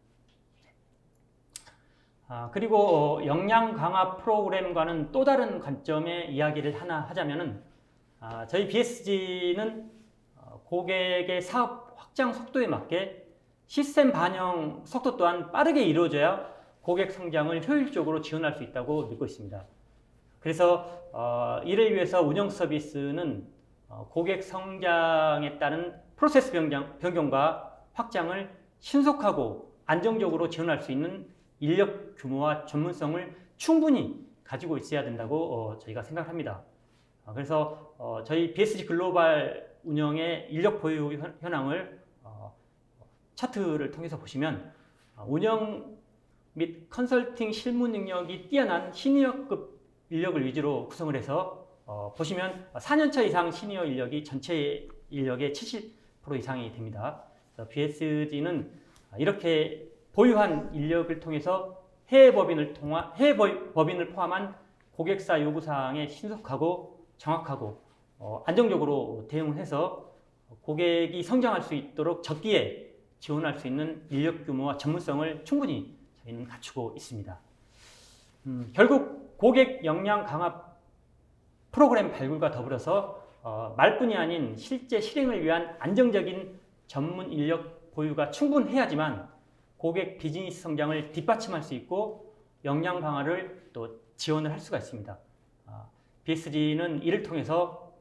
그리고 역량 강화 프로그램과는 또 다른 관점의 이야기를 하나 하자면은 저희 BSG는 고객의 사업 확장 속도에 맞게 시스템 반영 속도 또한 빠르게 이루어져야 고객 성장을 효율적으로 지원할 수 있다고 믿고 있습니다. 그래서 이를 위해서 운영 서비스는 고객 성장에 따른 프로세스 변경과 확장을 신속하고 안정적으로 지원할 수 있는 인력 규모와 전문성을 충분히 가지고 있어야 된다고 저희가 생각합니다. 그래서 저희 BSG 글로벌 운영의 인력 보유 현황을 차트를 통해서 보시면 운영 및 컨설팅 실무 능력이 뛰어난 시니어급 인력을 위주로 구성을 해서 보시면 4년차 이상 시니어 인력이 전체 인력의 70% 이상이 됩니다. BSG는 이렇게 보유한 인력을 통해서 해외 법인을 포함한 고객사 요구사항에 신속하고 정확하고 안정적으로 대응을 해서 고객이 성장할 수 있도록 적기에 지원할 수 있는 인력 규모와 전문성을 충분히 저희는 갖추고 있습니다. 결국 고객 역량 강화 프로그램 발굴과 더불어서 말뿐이 아닌 실제 실행을 위한 안정적인 전문 인력 보유가 충분해야지만 고객 비즈니스 성장을 뒷받침할 수 있고 역량 강화를 또 지원을 할 수가 있습니다. BSG는 이를 통해서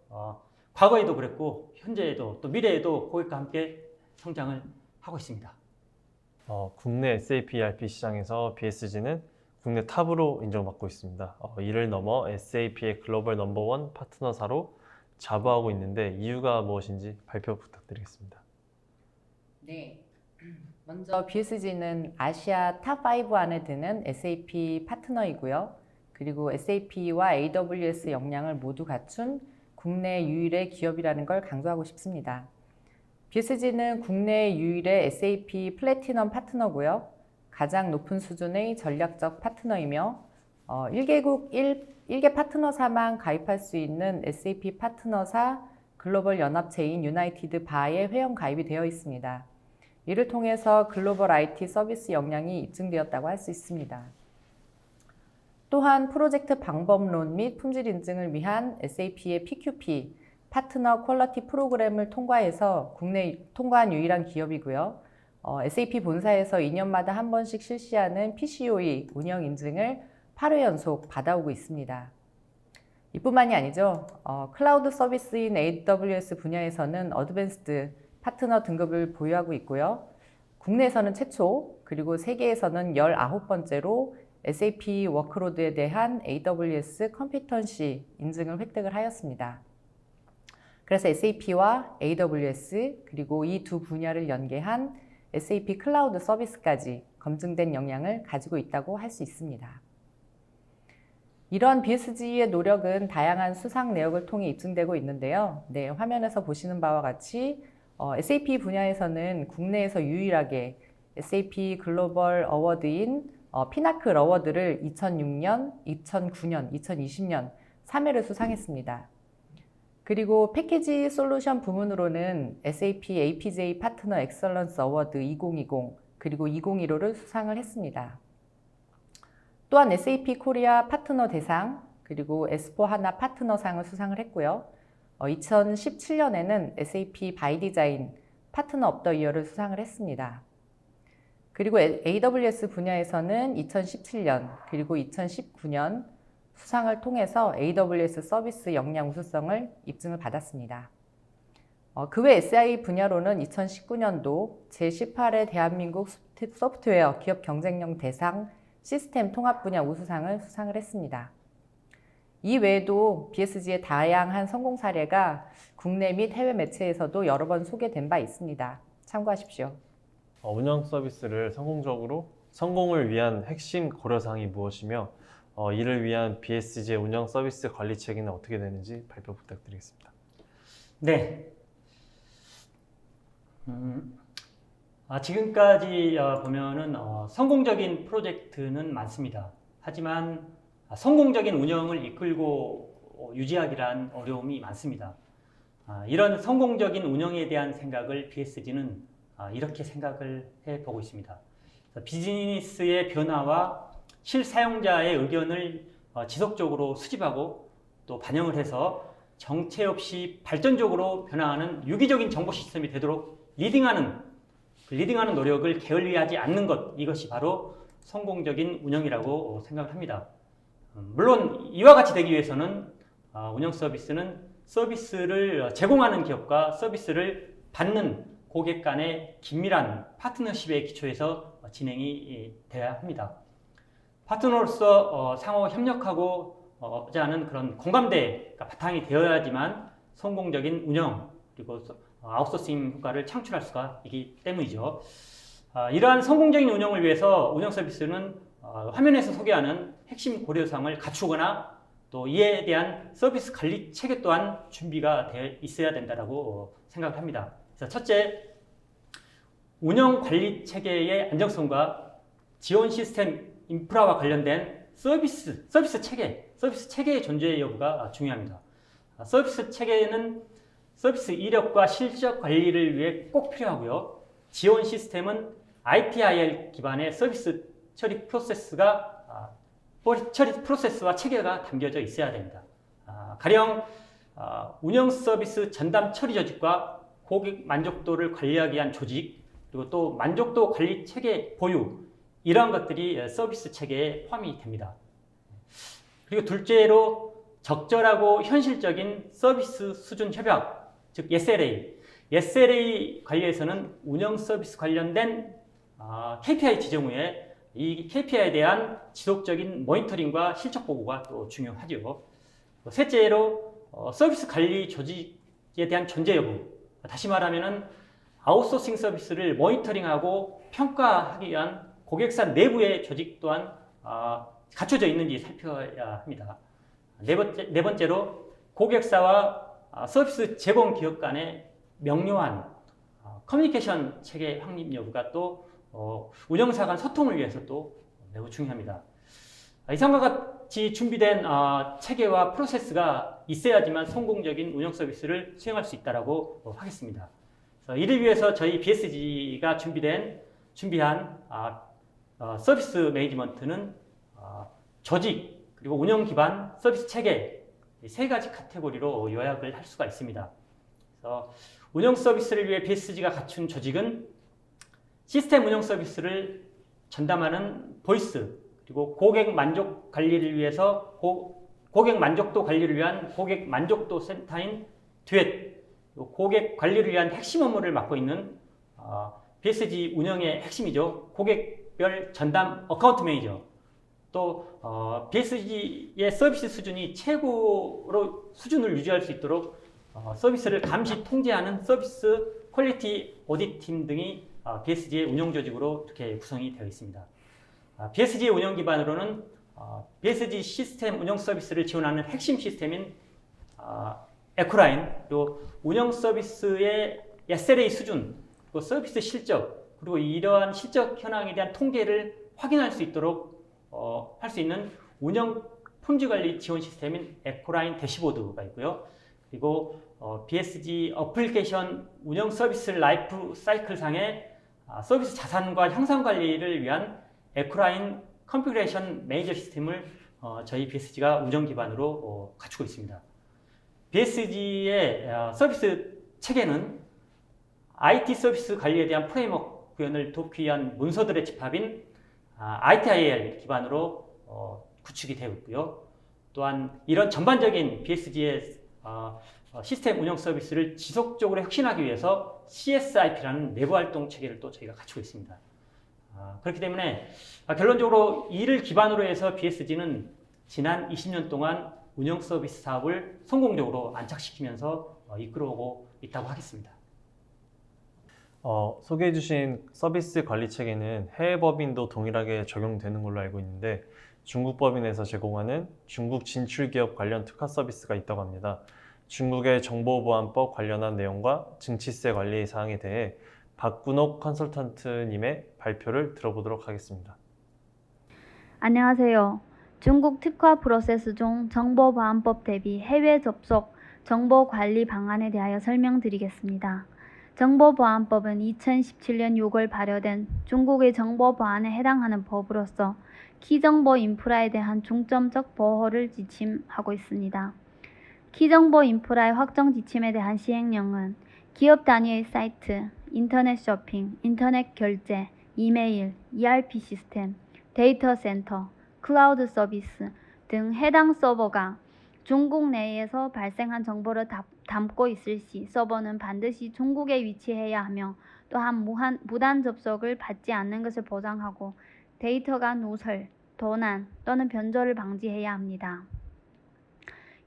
과거에도 그랬고 현재에도 또 미래에도 고객과 함께 성장을 하고 있습니다. 국내 SAP ERP 시장에서 BSG는 국내 탑으로 인정받고 있습니다. 이를 넘어 SAP의 글로벌 넘버원 파트너사로 자부하고 있는데 이유가 무엇인지 발표 부탁드리겠습니다. 네. 먼저 BSG는 아시아 탑5 안에 드는 SAP 파트너이고요. 그리고 SAP와 AWS 역량을 모두 갖춘 국내 유일의 기업이라는 걸 강조하고 싶습니다. BSG는 국내 유일의 SAP 플래티넘 파트너고요. 가장 높은 수준의 전략적 파트너이며 1개 파트너사만 가입할 수 있는 SAP 파트너사 글로벌 연합체인 유나이티드 바에 회원 가입이 되어 있습니다. 이를 통해서 글로벌 IT 서비스 역량이 입증되었다고 할 수 있습니다. 또한 프로젝트 방법론 및 품질 인증을 위한 SAP의 PQP, 파트너 퀄리티 프로그램을 통과해서 국내 통과한 유일한 기업이고요. SAP 본사에서 2년마다 한 번씩 실시하는 PCOE 운영 인증을 8회 연속 받아오고 있습니다. 이뿐만이 아니죠. 클라우드 서비스인 AWS 분야에서는 어드밴스드 파트너 등급을 보유하고 있고요. 국내에서는 최초, 그리고 세계에서는 19번째로 SAP 워크로드에 대한 AWS 컴피턴시 인증을 획득을 하였습니다. 그래서 SAP와 AWS 그리고 이 두 분야를 연계한 SAP 클라우드 서비스까지 검증된 역량을 가지고 있다고 할 수 있습니다. 이런 BSG의 노력은 다양한 수상 내역을 통해 입증되고 있는데요. 네, 화면에서 보시는 바와 같이 SAP 분야에서는 국내에서 유일하게 SAP 글로벌 어워드인 피나클 어워드를 2006년, 2009년, 2020년 3회를 수상했습니다. 그리고 패키지 솔루션 부문으로는 SAP APJ 파트너 엑설런스 어워드 2020 그리고 2015를 수상을 했습니다. 또한 SAP 코리아 파트너 대상 그리고 S4하나 파트너상을 수상을 했고요. 2017년에는 SAP 바이 디자인 파트너 오브 더 이어를 수상을 했습니다. 그리고 AWS 분야에서는 2017년 그리고 2019년 수상을 통해서 AWS 서비스 역량 우수성을 입증을 받았습니다. 그 외 SI 분야로는 2019년도 제18회 대한민국 소프트웨어 기업 경쟁력 대상 시스템 통합 분야 우수상을 수상을 했습니다. 이 외에도 BSG의 다양한 성공 사례가 국내 및 해외 매체에서도 여러 번 소개된 바 있습니다. 참고하십시오. 운영 서비스를 성공을 위한 핵심 고려사항이 무엇이며 이를 위한 BSG의 운영 서비스 관리 체계는 어떻게 되는지 발표 부탁드리겠습니다. 네. 지금까지 보면은 성공적인 프로젝트는 많습니다. 하지만 성공적인 운영을 이끌고 유지하기란 어려움이 많습니다. 이런 성공적인 운영에 대한 생각을 BSG는 이렇게 생각을 해보고 있습니다. 비즈니스의 변화와 실사용자의 의견을 지속적으로 수집하고 또 반영을 해서 정체 없이 발전적으로 변화하는 유기적인 정보 시스템이 되도록 리딩하는 노력을 게을리하지 않는 것, 이것이 바로 성공적인 운영이라고 생각을 합니다. 물론 이와 같이 되기 위해서는 운영 서비스는 서비스를 제공하는 기업과 서비스를 받는 고객 간의 긴밀한 파트너십에 기초해서 진행이 돼야 합니다. 파트너로서 상호 협력하고자 하는 그런 공감대가 바탕이 되어야지만 성공적인 운영 그리고 아웃소싱 효과를 창출할 수가 있기 때문이죠. 이러한 성공적인 운영을 위해서 운영 서비스는 화면에서 소개하는 핵심 고려사항을 갖추거나 또 이에 대한 서비스 관리 체계 또한 준비가 되어 있어야 된다고 생각합니다. 그래서 첫째, 운영 관리 체계의 안정성과 지원 시스템 인프라와 관련된 서비스 체계의 존재 여부가 중요합니다. 서비스 체계는 서비스 이력과 실적 관리를 위해 꼭 필요하고요. 지원 시스템은 ITIL 기반의 서비스 처리 프로세스와 체계가 담겨져 있어야 됩니다. 가령 운영 서비스 전담 처리 조직과 고객 만족도를 관리하기 위한 조직, 그리고 또 만족도 관리 체계 보유, 이러한 것들이 서비스 체계에 포함이 됩니다. 그리고 둘째로 적절하고 현실적인 서비스 수준 협약, 즉 SLA 관리에서는 운영 서비스 관련된 KPI 지정 후에 이 KPI에 대한 지속적인 모니터링과 실적 보고가 또 중요하죠. 셋째로 서비스 관리 조직에 대한 존재 여부, 다시 말하면은 아웃소싱 서비스를 모니터링하고 평가하기 위한 고객사 내부의 조직 또한 갖춰져 있는지 살펴야 합니다. 네 번째로 고객사와 서비스 제공 기업 간의 명료한 커뮤니케이션 체계 확립 여부가 또 운영사 간 소통을 위해서 또 매우 중요합니다. 이상과 같이 준비된 체계와 프로세스가 있어야지만 성공적인 운영 서비스를 수행할 수 있다고 하겠습니다. 이를 위해서 저희 BSG가 준비한 서비스 매니지먼트는 조직 그리고 운영 기반 서비스 체계 세 가지 카테고리로 요약을 할 수가 있습니다. 그래서 운영 서비스를 위해 BSG가 갖춘 조직은 시스템 운영 서비스를 전담하는 보이스, 그리고 고객 만족 관리를 위해서 고객 만족도 관리를 위한 고객 만족도 센터인 듀엣, 고객 관리를 위한 핵심 업무를 맡고 있는 BSG 운영의 핵심이죠. 고객별 전담 어카운트 매니저, 또 BSG의 서비스 수준이 최고로 수준을 유지할 수 있도록 서비스를 감시 통제하는 서비스 퀄리티 오디트 팀 등이 BSG의 운영 조직으로 이렇게 구성이 되어 있습니다. BSG의 운영 기반으로는 BSG 시스템 운영 서비스를 지원하는 핵심 시스템인 에코라인, 또 운영 서비스의 SLA 수준, 그리고 서비스 실적, 그리고 이러한 실적 현황에 대한 통계를 확인할 수 있도록 할 수 있는 운영 품질 관리 지원 시스템인 에코라인 대시보드가 있고요. 그리고 BSG 어플리케이션 운영 서비스 라이프 사이클 상의 서비스 자산과 향상 관리를 위한 에코라인 컨피그레이션 매니저 시스템을 저희 BSG가 운영 기반으로 갖추고 있습니다. BSG의 서비스 체계는 IT 서비스 관리에 대한 프레임워크 구현을 돕기 위한 문서들의 집합인 ITIL 기반으로 구축이 되어 있고요. 또한 이런 전반적인 BSG의 시스템 운영 서비스를 지속적으로 혁신하기 위해서 CSIP라는 내부 활동 체계를 또 저희가 갖추고 있습니다. 그렇기 때문에 결론적으로 이를 기반으로 해서 BSG는 지난 20년 동안 운영 서비스 사업을 성공적으로 안착시키면서 이끌어오고 있다고 하겠습니다. 소개해 주신 서비스 관리 체계는 해외 법인도 동일하게 적용되는 걸로 알고 있는데 중국 법인에서 제공하는 중국 진출 기업 관련 특화 서비스가 있다고 합니다. 중국의 정보보안법 관련한 내용과 증치세 관리 사항에 대해 박군옥 컨설턴트님의 발표를 들어보도록 하겠습니다. 안녕하세요. 중국 특화 프로세스 중 정보보안법 대비 해외 접속 정보 관리 방안에 대하여 설명드리겠습니다. 정보보안법은 2017년 6월 발효된 중국의 정보보안에 해당하는 법으로서 키정보 인프라에 대한 중점적 보호를 지침하고 있습니다. 키정보 인프라의 확정 지침에 대한 시행령은 기업 단위의 사이트, 인터넷 쇼핑, 인터넷 결제, 이메일, ERP 시스템, 데이터 센터, 클라우드 서비스 등 해당 서버가 중국 내에서 발생한 정보를 담고 있을 시 서버는 반드시 중국에 위치해야 하며 또한 무단 접속을 받지 않는 것을 보장하고 데이터가 누설, 도난 또는 변조를 방지해야 합니다.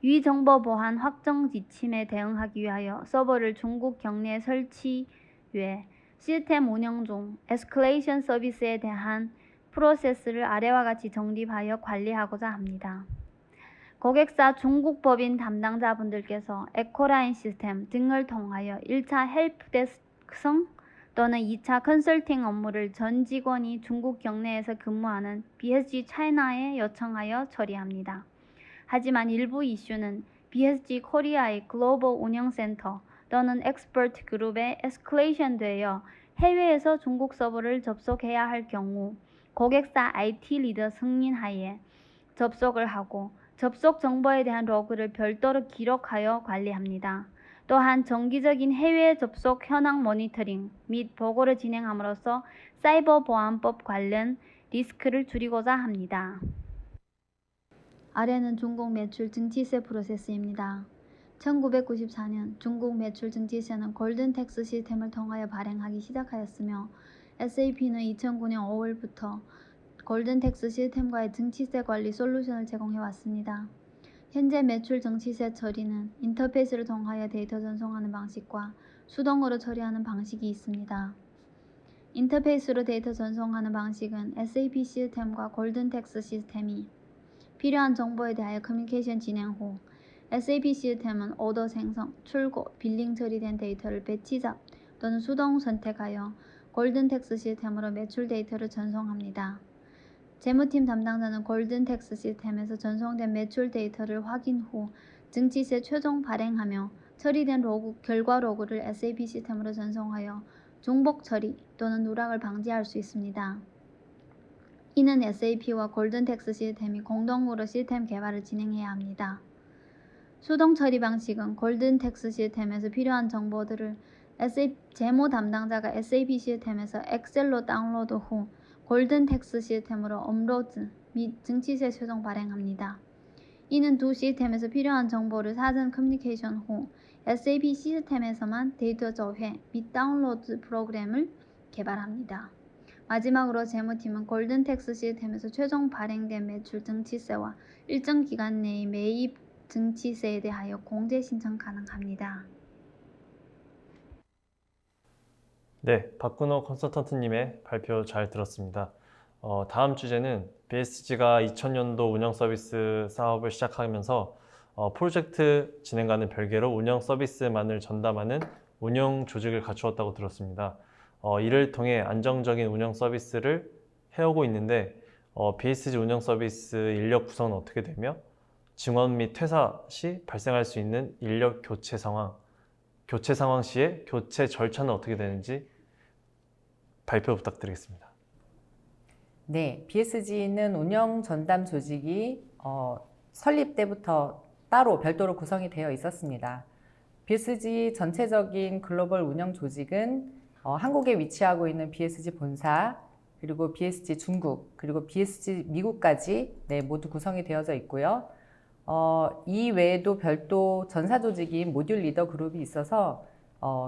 위정보보안 확정 지침에 대응하기 위하여 서버를 중국 경내에 설치 외 시스템 운영 중 에스컬레이션 서비스에 대한 프로세스를 아래와 같이 정립하여 관리하고자 합니다. 고객사 중국 법인 담당자분들께서 에코라인 시스템 등을 통하여 1차 헬프데스크성 또는 2차 컨설팅 업무를 전 직원이 중국 경내에서 근무하는 BSG 차이나에 요청하여 처리합니다. 하지만 일부 이슈는 BSG 코리아의 글로벌 운영센터 또는 엑스퍼트 그룹에 에스컬레이션 되어 해외에서 중국 서버를 접속해야 할 경우 고객사 IT 리더 승인하에 접속을 하고 접속 정보에 대한 로그를 별도로 기록하여 관리합니다. 또한 정기적인 해외 접속 현황 모니터링 및 보고를 진행함으로써 사이버 보안법 관련 리스크를 줄이고자 합니다. 아래는 중국 매출 증치세 프로세스입니다. 1994년 중국 매출 증치세는 골든텍스 시스템을 통하여 발행하기 시작하였으며 SAP는 2009년 5월부터 골든텍스 시스템과의 증치세 관리 솔루션을 제공해왔습니다. 현재 매출 증치세 처리는 인터페이스를 통하여 데이터 전송하는 방식과 수동으로 처리하는 방식이 있습니다. 인터페이스로 데이터 전송하는 방식은 SAP 시스템과 골든텍스 시스템이 필요한 정보에 대하여 커뮤니케이션 진행 후 SAP 시스템은 오더 생성, 출고, 빌링 처리된 데이터를 배치잡 또는 수동 선택하여 골든텍스 시스템으로 매출 데이터를 전송합니다. 재무팀 담당자는 골든텍스 시스템에서 전송된 매출 데이터를 확인 후 증치세 최종 발행하며 처리된 결과 로그를 SAP 시스템으로 전송하여 중복 처리 또는 누락을 방지할 수 있습니다. 이는 SAP와 골든텍스 시스템이 공동으로 시스템 개발을 진행해야 합니다. 수동 처리 방식은 골든텍스 시스템에서 필요한 정보들을 재무 담당자가 SAP 시스템에서 엑셀로 다운로드 후 골든텍스 시스템으로 업로드 및 증치세 최종 발행합니다. 이는 두 시스템에서 필요한 정보를 사전 커뮤니케이션 후 SAP 시스템에서만 데이터 저해 및 다운로드 프로그램을 개발합니다. 마지막으로 재무팀은 골든텍스 시스템에서 최종 발행된 매출 증치세와 일정 기간 내의 매입 증치세에 대하여 공제 신청 가능합니다. 네, 박근호 컨설턴트님의 발표 잘 들었습니다. 다음 주제는 BSG가 2000년도 운영 서비스 사업을 시작하면서 프로젝트 진행과는 별개로 운영 서비스만을 전담하는 운영 조직을 갖추었다고 들었습니다. 이를 통해 안정적인 운영 서비스를 해오고 있는데 BSG 운영 서비스 인력 구성은 어떻게 되며 증원 및 퇴사 시 발생할 수 있는 인력 교체 상황 시에 교체 절차는 어떻게 되는지 발표 부탁드리겠습니다. 네, BSG는 운영 전담 조직이 설립 때부터 따로 별도로 구성이 되어 있었습니다. BSG 전체적인 글로벌 운영 조직은 한국에 위치하고 있는 BSG 본사, 그리고 BSG 중국, 그리고 BSG 미국까지 모두 구성이 되어져 있고요. 이 외에도 별도 전사 조직인 모듈 리더 그룹이 있어서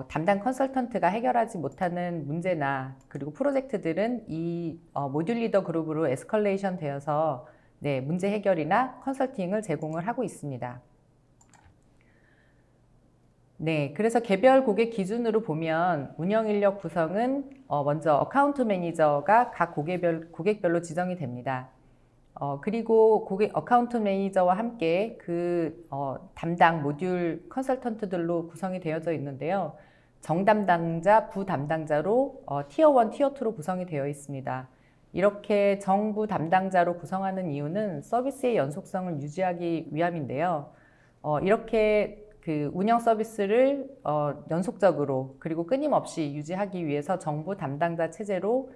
담당 컨설턴트가 해결하지 못하는 문제나 그리고 프로젝트들은 이 모듈 리더 그룹으로 에스컬레이션 되어서 네, 문제 해결이나 컨설팅을 제공을 하고 있습니다. 네, 그래서 개별 고객 기준으로 보면 운영 인력 구성은 먼저 어카운트 매니저가 각 고객별로 지정이 됩니다. 그리고 어카운트 매니저와 함께 그 담당 모듈 컨설턴트들로 구성이 되어져 있는데요. 정담당자, 부담당자로 티어 1, 티어 2로 구성이 되어 있습니다. 이렇게 정부 담당자로 구성하는 이유는 서비스의 연속성을 유지하기 위함인데요. 이렇게 그 운영 서비스를 연속적으로 그리고 끊임없이 유지하기 위해서 정부 담당자 체제로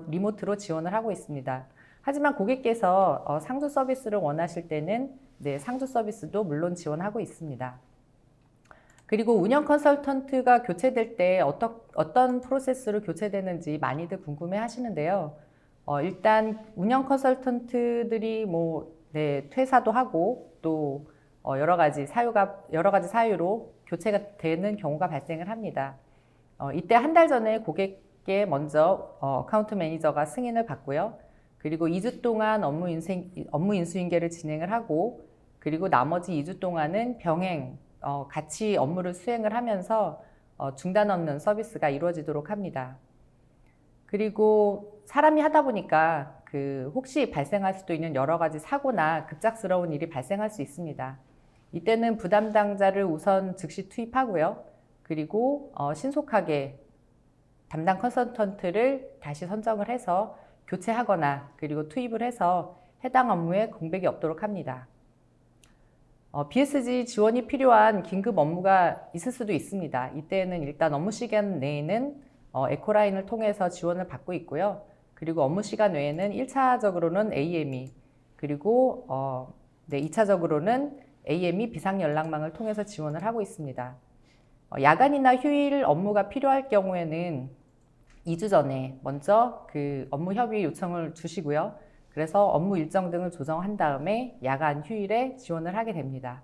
리모트로 지원을 하고 있습니다. 하지만 고객께서 상주 서비스를 원하실 때는 네, 상주 서비스도 물론 지원하고 있습니다. 그리고 운영 컨설턴트가 교체될 때 어떤 프로세스로 교체되는지 많이들 궁금해 하시는데요. 일단 운영 컨설턴트들이 네, 퇴사도 하고 또 여러 가지 사유로 교체가 되는 경우가 발생을 합니다. 이때 한 달 전에 고객께 먼저 어카운트 매니저가 승인을 받고요. 그리고 2주 동안 업무 인수인계를 진행을 하고 그리고 나머지 2주 동안은 병행 같이 업무를 수행을 하면서 중단 없는 서비스가 이루어지도록 합니다. 그리고 사람이 하다 보니까 혹시 발생할 수도 있는 여러 가지 사고나 급작스러운 일이 발생할 수 있습니다. 이때는 부담당자를 우선 즉시 투입하고요. 그리고 신속하게 담당 컨설턴트를 다시 선정을 해서 교체하거나 그리고 투입을 해서 해당 업무에 공백이 없도록 합니다. BSG 지원이 필요한 긴급 업무가 있을 수도 있습니다. 이때는 일단 업무 시간 내에는 에코라인을 통해서 지원을 받고 있고요. 그리고 업무 시간 외에는 1차적으로는 AME 그리고 2차적으로는 AME 비상연락망을 통해서 지원을 하고 있습니다. 야간이나 휴일 업무가 필요할 경우에는 2주 전에 먼저 그 업무 협의 요청을 주시고요. 그래서 업무 일정 등을 조정한 다음에 야간 휴일에 지원을 하게 됩니다.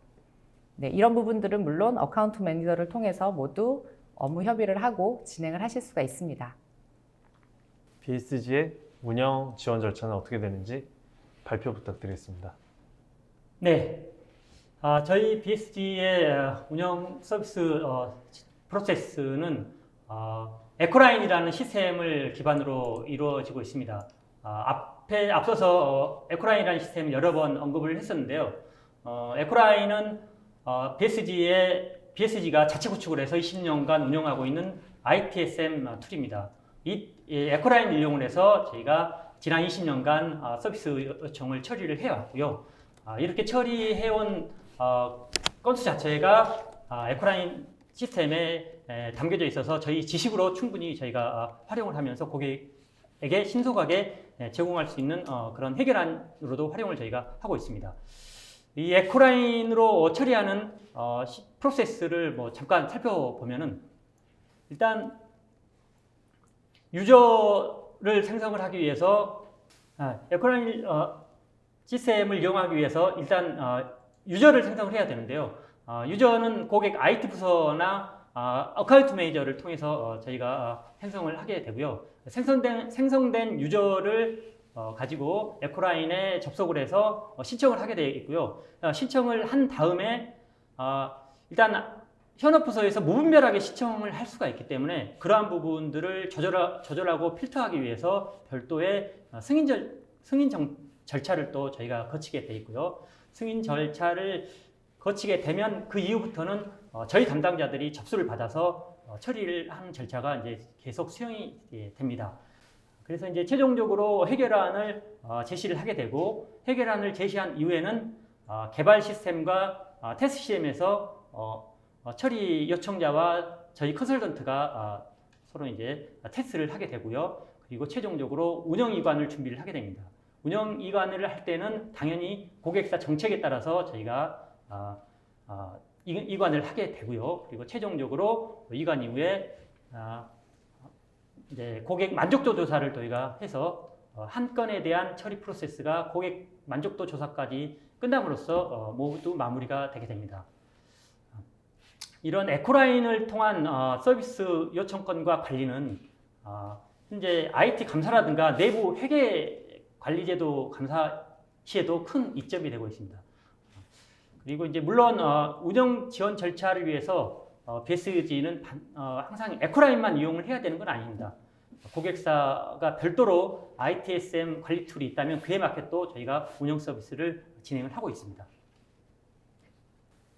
네, 이런 부분들은 물론 어카운트 매니저를 통해서 모두 업무 협의를 하고 진행을 하실 수가 있습니다. BSG의 운영 지원 절차는 어떻게 되는지 발표 부탁드리겠습니다. 네, 저희 BSG의 운영 서비스 프로세스는 에코라인이라는 시스템을 기반으로 이루어지고 있습니다. 앞서서 에코라인이라는 시스템을 여러 번 언급을 했었는데요. 에코라인은 BSG가 자체 구축을 해서 20년간 운영하고 있는 ITSM 툴입니다. 이 에코라인을 이용을 해서 저희가 지난 20년간 서비스 요청을 처리를 해왔고요. 이렇게 처리해온 건수 자체가 에코라인 시스템에 담겨져 있어서 저희 지식으로 충분히 저희가 활용을 하면서 고객에게 신속하게 제공할 수 있는 그런 해결안으로도 활용을 저희가 하고 있습니다. 이 에코라인으로 처리하는 프로세스를 잠깐 살펴보면은 일단 유저를 생성을 하기 위해서 에코라인 시스템을 이용하기 위해서 일단 유저를 생성을 해야 되는데요. 유저는 고객 IT 부서나 어카운트 매니저를 통해서 저희가 생성을 하게 되고요. 생성된 유저를 가지고 에코라인에 접속을 해서 신청을 하게 되어 있고요. 신청을 한 다음에 일단 현업 부서에서 무분별하게 신청을 할 수가 있기 때문에 그러한 부분들을 조절하고 필터하기 위해서 별도의 승인 절차를 또 저희가 거치게 되어 있고요. 승인 절차를 거치게 되면 그 이후부터는 저희 담당자들이 접수를 받아서 처리를 하는 절차가 이제 계속 수행이 됩니다. 그래서 이제 최종적으로 해결안을 제시를 하게 되고 해결안을 제시한 이후에는 개발 시스템과 테스트 시스템에서 처리 요청자와 저희 컨설턴트가 서로 이제 테스트를 하게 되고요. 그리고 최종적으로 운영이관을 준비를 하게 됩니다. 운영이관을 할 때는 당연히 고객사 정책에 따라서 저희가 이관을 하게 되고요. 그리고 최종적으로 이관 이후에 이제 고객 만족도 조사를 저희가 해서 한 건에 대한 처리 프로세스가 고객 만족도 조사까지 끝남으로써 모두 마무리가 되게 됩니다. 이런 에코라인을 통한 서비스 요청권과 관리는 현재 IT 감사라든가 내부 회계 관리제도 감사 시에도 큰 이점이 되고 있습니다. 그리고 이제 물론 운영 지원 절차를 위해서 BSG는 항상 에코라인만 이용을 해야 되는 건 아닙니다. 고객사가 별도로 ITSM 관리 툴이 있다면 그에 맞게 또 저희가 운영 서비스를 진행을 하고 있습니다.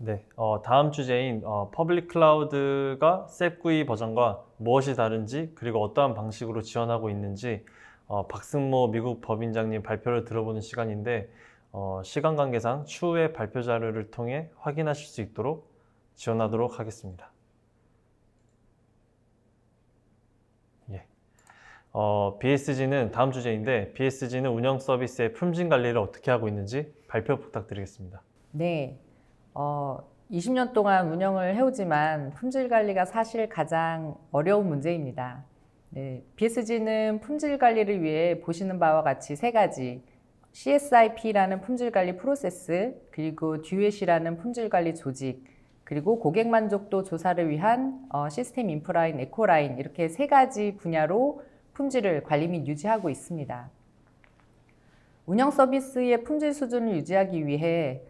네, 다음 주제인 퍼블릭 클라우드가 SAP GUI 버전과 무엇이 다른지 그리고 어떠한 방식으로 지원하고 있는지 박승모 미국 법인장님 발표를 들어보는 시간인데 시간 관계상 추후에 발표 자료를 통해 확인하실 수 있도록 지원하도록 하겠습니다. 예. BSG는 다음 주제인데 BSG는 운영 서비스의 품질 관리를 어떻게 하고 있는지 발표 부탁드리겠습니다. 네. 20년 동안 운영을 해오지만 품질 관리가 사실 가장 어려운 문제입니다. 네, BSG는 품질 관리를 위해 보시는 바와 같이 세 가지 CSIP라는 품질 관리 프로세스, 그리고 듀엣이라는 품질 관리 조직, 그리고 고객 만족도 조사를 위한 시스템 인프라인 에코라인 이렇게 세 가지 분야로 품질을 관리 및 유지하고 있습니다. 운영 서비스의 품질 수준을 유지하기 위해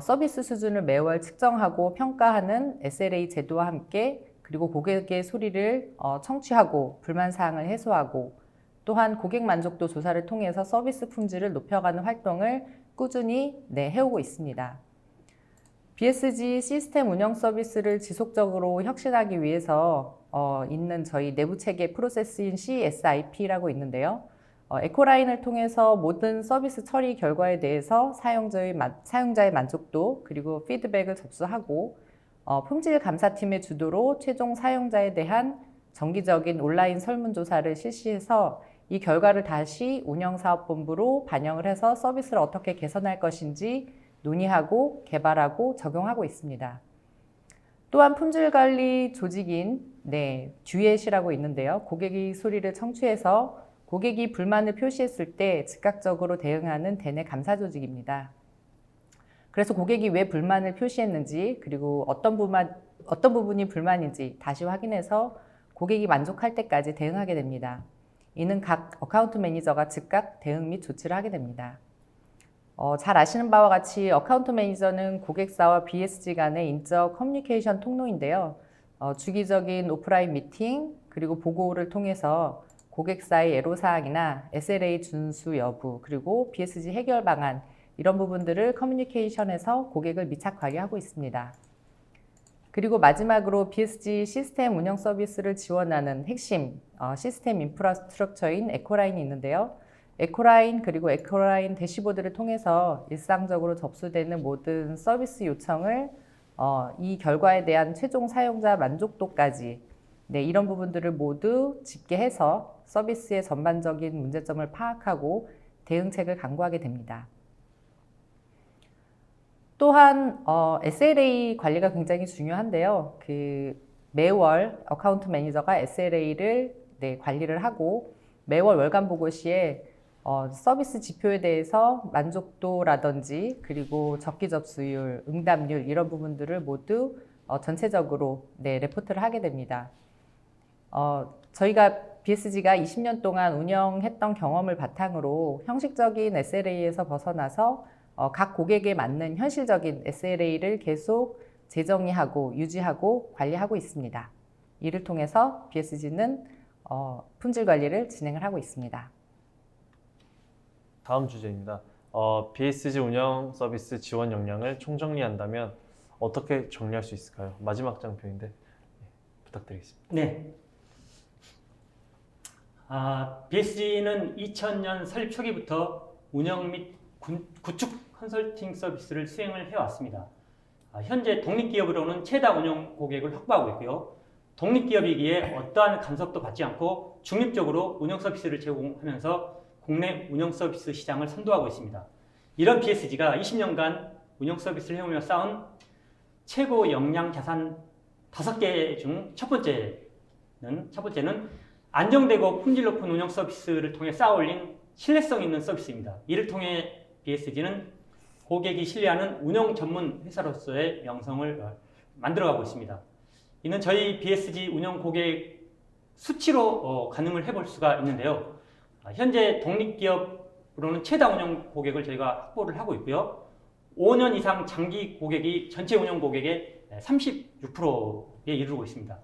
서비스 수준을 매월 측정하고 평가하는 SLA 제도와 함께 그리고 고객의 소리를 청취하고 불만 사항을 해소하고 또한 고객 만족도 조사를 통해서 서비스 품질을 높여가는 활동을 꾸준히 해오고 있습니다. BSG 시스템 운영 서비스를 지속적으로 혁신하기 위해서 있는 저희 내부 체계 프로세스인 CSIP라고 있는데요. 에코라인을 통해서 모든 서비스 처리 결과에 대해서 사용자의 만족도 그리고 피드백을 접수하고 품질 감사팀의 주도로 최종 사용자에 대한 정기적인 온라인 설문조사를 실시해서 이 결과를 다시 운영사업본부로 반영을 해서 서비스를 어떻게 개선할 것인지 논의하고 개발하고 적용하고 있습니다. 또한 품질관리 조직인 듀엣이라고 있는데요. 고객의 소리를 청취해서 고객이 불만을 표시했을 때 즉각적으로 대응하는 대내 감사 조직입니다. 그래서 고객이 왜 불만을 표시했는지 그리고 어떤 부분이 불만인지 다시 확인해서 고객이 만족할 때까지 대응하게 됩니다. 이는 각 어카운트 매니저가 즉각 대응 및 조치를 하게 됩니다. 잘 아시는 바와 같이 어카운트 매니저는 고객사와 BSG 간의 인적 커뮤니케이션 통로인데요. 주기적인 오프라인 미팅 그리고 보고를 통해서 고객사의 애로사항이나 SLA 준수 여부 그리고 BSG 해결 방안 이런 부분들을 커뮤니케이션해서 고객을 밀착 관리하고 있습니다. 그리고 마지막으로 BSG 시스템 운영 서비스를 지원하는 핵심 시스템 인프라스트럭처인 에코라인이 있는데요. 에코라인 그리고 에코라인 대시보드를 통해서 일상적으로 접수되는 모든 서비스 요청을 이 결과에 대한 최종 사용자 만족도까지 이런 부분들을 모두 집계해서 서비스의 전반적인 문제점을 파악하고 대응책을 강구하게 됩니다. 또한 SLA 관리가 굉장히 중요한데요. 매월 어카운트 매니저가 SLA를 관리를 하고 매월 월간 보고 시에 서비스 지표에 대해서 만족도라든지 그리고 적기 접수율, 응답률 이런 부분들을 모두 전체적으로 레포트를 하게 됩니다. 저희가 BSG가 20년 동안 운영했던 경험을 바탕으로 형식적인 SLA에서 벗어나서 각 고객에 맞는 현실적인 SLA를 계속 재정의하고 유지하고 관리하고 있습니다. 이를 통해서 BSG는 품질 관리를 진행을 하고 있습니다. 다음 주제입니다. BSG 운영 서비스 지원 역량을 총정리한다면 어떻게 정리할 수 있을까요? 마지막 장표인데 부탁드리겠습니다. 네. BSG는 2000년 설립 초기부터 운영 및 구축 컨설팅 서비스를 수행을 해왔습니다. 현재 독립기업으로는 최다 운영 고객을 확보하고 있고요. 독립기업이기에 어떠한 간섭도 받지 않고 중립적으로 운영 서비스를 제공하면서 국내 운영 서비스 시장을 선도하고 있습니다. 이런 BSG가 20년간 운영 서비스를 해오며 쌓은 최고 역량 자산 5개 중 첫 번째는 안정되고 품질 높은 운영 서비스를 통해 쌓아올린 신뢰성 있는 서비스입니다. 이를 통해 BSG는 고객이 신뢰하는 운영 전문 회사로서의 명성을 만들어가고 있습니다. 이는 저희 BSG 운영 고객 수치로 가늠을 해볼 수가 있는데요. 현재 독립기업으로는 최다 운영 고객을 저희가 확보를 하고 있고요. 5년 이상 장기 고객이 전체 운영 고객의 36%에 이르고 있습니다.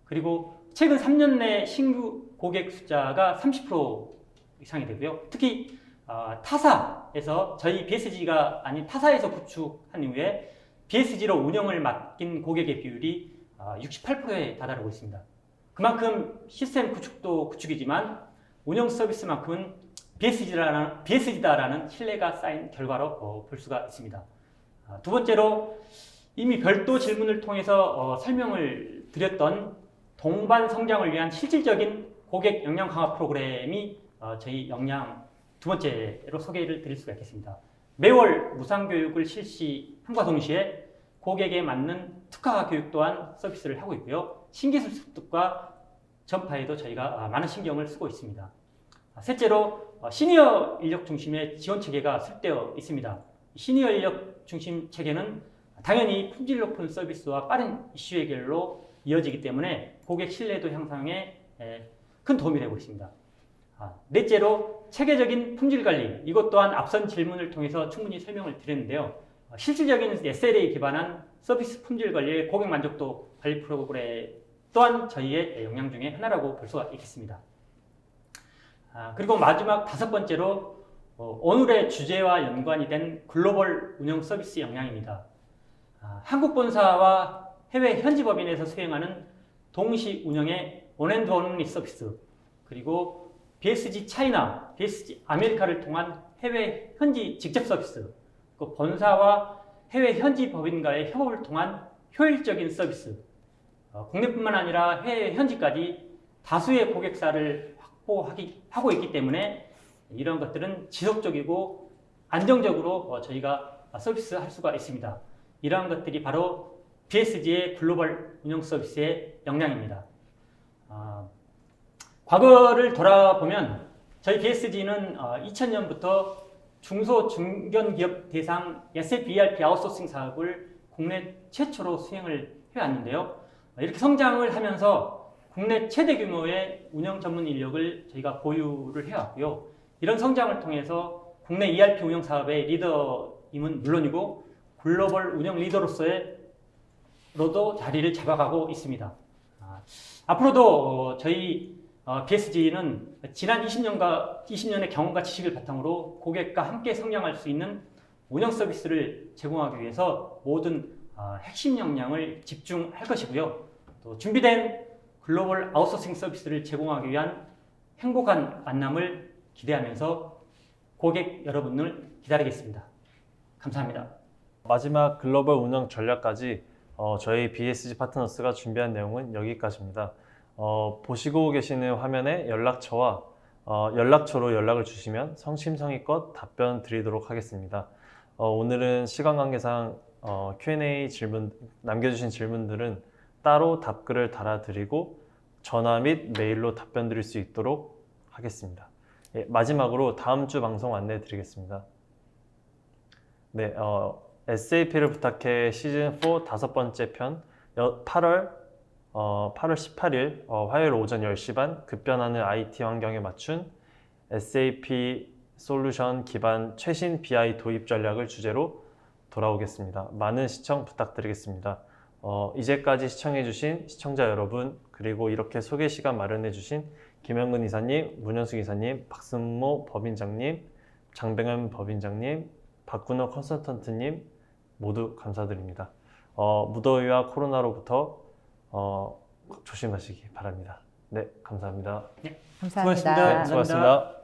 그리고 최근 3년 내 신규 고객 숫자가 30% 이상이 되고요. 특히 타사에서 저희 BSG가 아닌 타사에서 구축한 이후에 BSG로 운영을 맡긴 고객의 비율이 68%에 다다르고 있습니다. 그만큼 시스템 구축도 구축이지만 운영 서비스만큼은 BSG다라는 신뢰가 쌓인 결과로 볼 수가 있습니다. 두 번째로 이미 별도 질문을 통해서 설명을 드렸던 동반 성장을 위한 실질적인 고객 역량 강화 프로그램이 저희 역량 두 번째로 소개를 드릴 수가 있겠습니다. 매월 무상교육을 실시함과 동시에 고객에 맞는 특화 교육 또한 서비스를 하고 있고요. 신기술 습득과 전파에도 저희가 많은 신경을 쓰고 있습니다. 셋째로 시니어 인력 중심의 지원 체계가 설되어 있습니다. 시니어 인력 중심 체계는 당연히 품질 높은 서비스와 빠른 이슈 해결로 이어지기 때문에 고객 신뢰도 향상에 큰 도움이 되고 있습니다. 넷째로 체계적인 품질 관리, 이것 또한 앞선 질문을 통해서 충분히 설명을 드렸는데요. 실질적인 SLA에 기반한 서비스 품질 관리의 고객 만족도 관리 프로그램 또한 저희의 역량 중에 하나라고 볼 수가 있겠습니다. 그리고 마지막 다섯 번째로 오늘의 주제와 연관이 된 글로벌 운영 서비스 역량입니다. 한국 본사와 해외 현지 법인에서 수행하는 동시 운영의 원앤드원리 서비스, 그리고 BSG 차이나, BSG 아메리카를 통한 해외 현지 직접 서비스, 그 본사와 해외 현지 법인과의 협업을 통한 효율적인 서비스, 국내뿐만 아니라 해외 현지까지 다수의 고객사를 확보하고 있기 때문에 이런 것들은 지속적이고 안정적으로 저희가 서비스할 수가 있습니다. 이러한 것들이 바로 BSG의 글로벌 운영 서비스의 역량입니다. 과거를 돌아보면 저희 BSG는 2000년부터 중소 중견기업 대상 SAP ERP 아웃소싱 사업을 국내 최초로 수행을 해왔는데요. 이렇게 성장을 하면서 국내 최대 규모의 운영 전문 인력을 저희가 보유를 해왔고요. 이런 성장을 통해서 국내 ERP 운영 사업의 리더임은 물론이고 글로벌 운영 리더로도 자리를 잡아가고 있습니다. 앞으로도 저희 BSG는 지난 20년의 경험과 지식을 바탕으로 고객과 함께 성장할 수 있는 운영 서비스를 제공하기 위해서 모든 핵심 역량을 집중할 것이고요. 또 준비된 글로벌 아웃소싱 서비스를 제공하기 위한 행복한 만남을 기대하면서 고객 여러분을 기다리겠습니다. 감사합니다. 마지막 글로벌 운영 전략까지 저희 BSG 파트너스가 준비한 내용은 여기까지입니다. 보시고 계시는 화면에 연락처로 연락을 주시면 성심성의껏 답변 드리도록 하겠습니다. 오늘은 시간 관계상 Q&A 남겨주신 질문들은 따로 답글을 달아드리고 전화 및 메일로 답변 드릴 수 있도록 하겠습니다. 마지막으로 다음 주 방송 안내 드리겠습니다. 네, SAP를 부탁해 시즌4 5번째 편 8월 18일 화요일 오전 10시 반 급변하는 IT 환경에 맞춘 SAP 솔루션 기반 최신 BI 도입 전략을 주제로 돌아오겠습니다. 많은 시청 부탁드리겠습니다. 이제까지 시청해주신 시청자 여러분, 그리고 이렇게 소개 시간 마련해주신 김영근 이사님, 문현숙 이사님, 박승모 법인장님, 장병현 법인장님, 박근호 컨설턴트님 모두 감사드립니다. 무더위와 코로나로부터 조심하시기 바랍니다. 네, 감사합니다. 감사합니다. 수고하셨습니다. 네, 수고하셨습니다.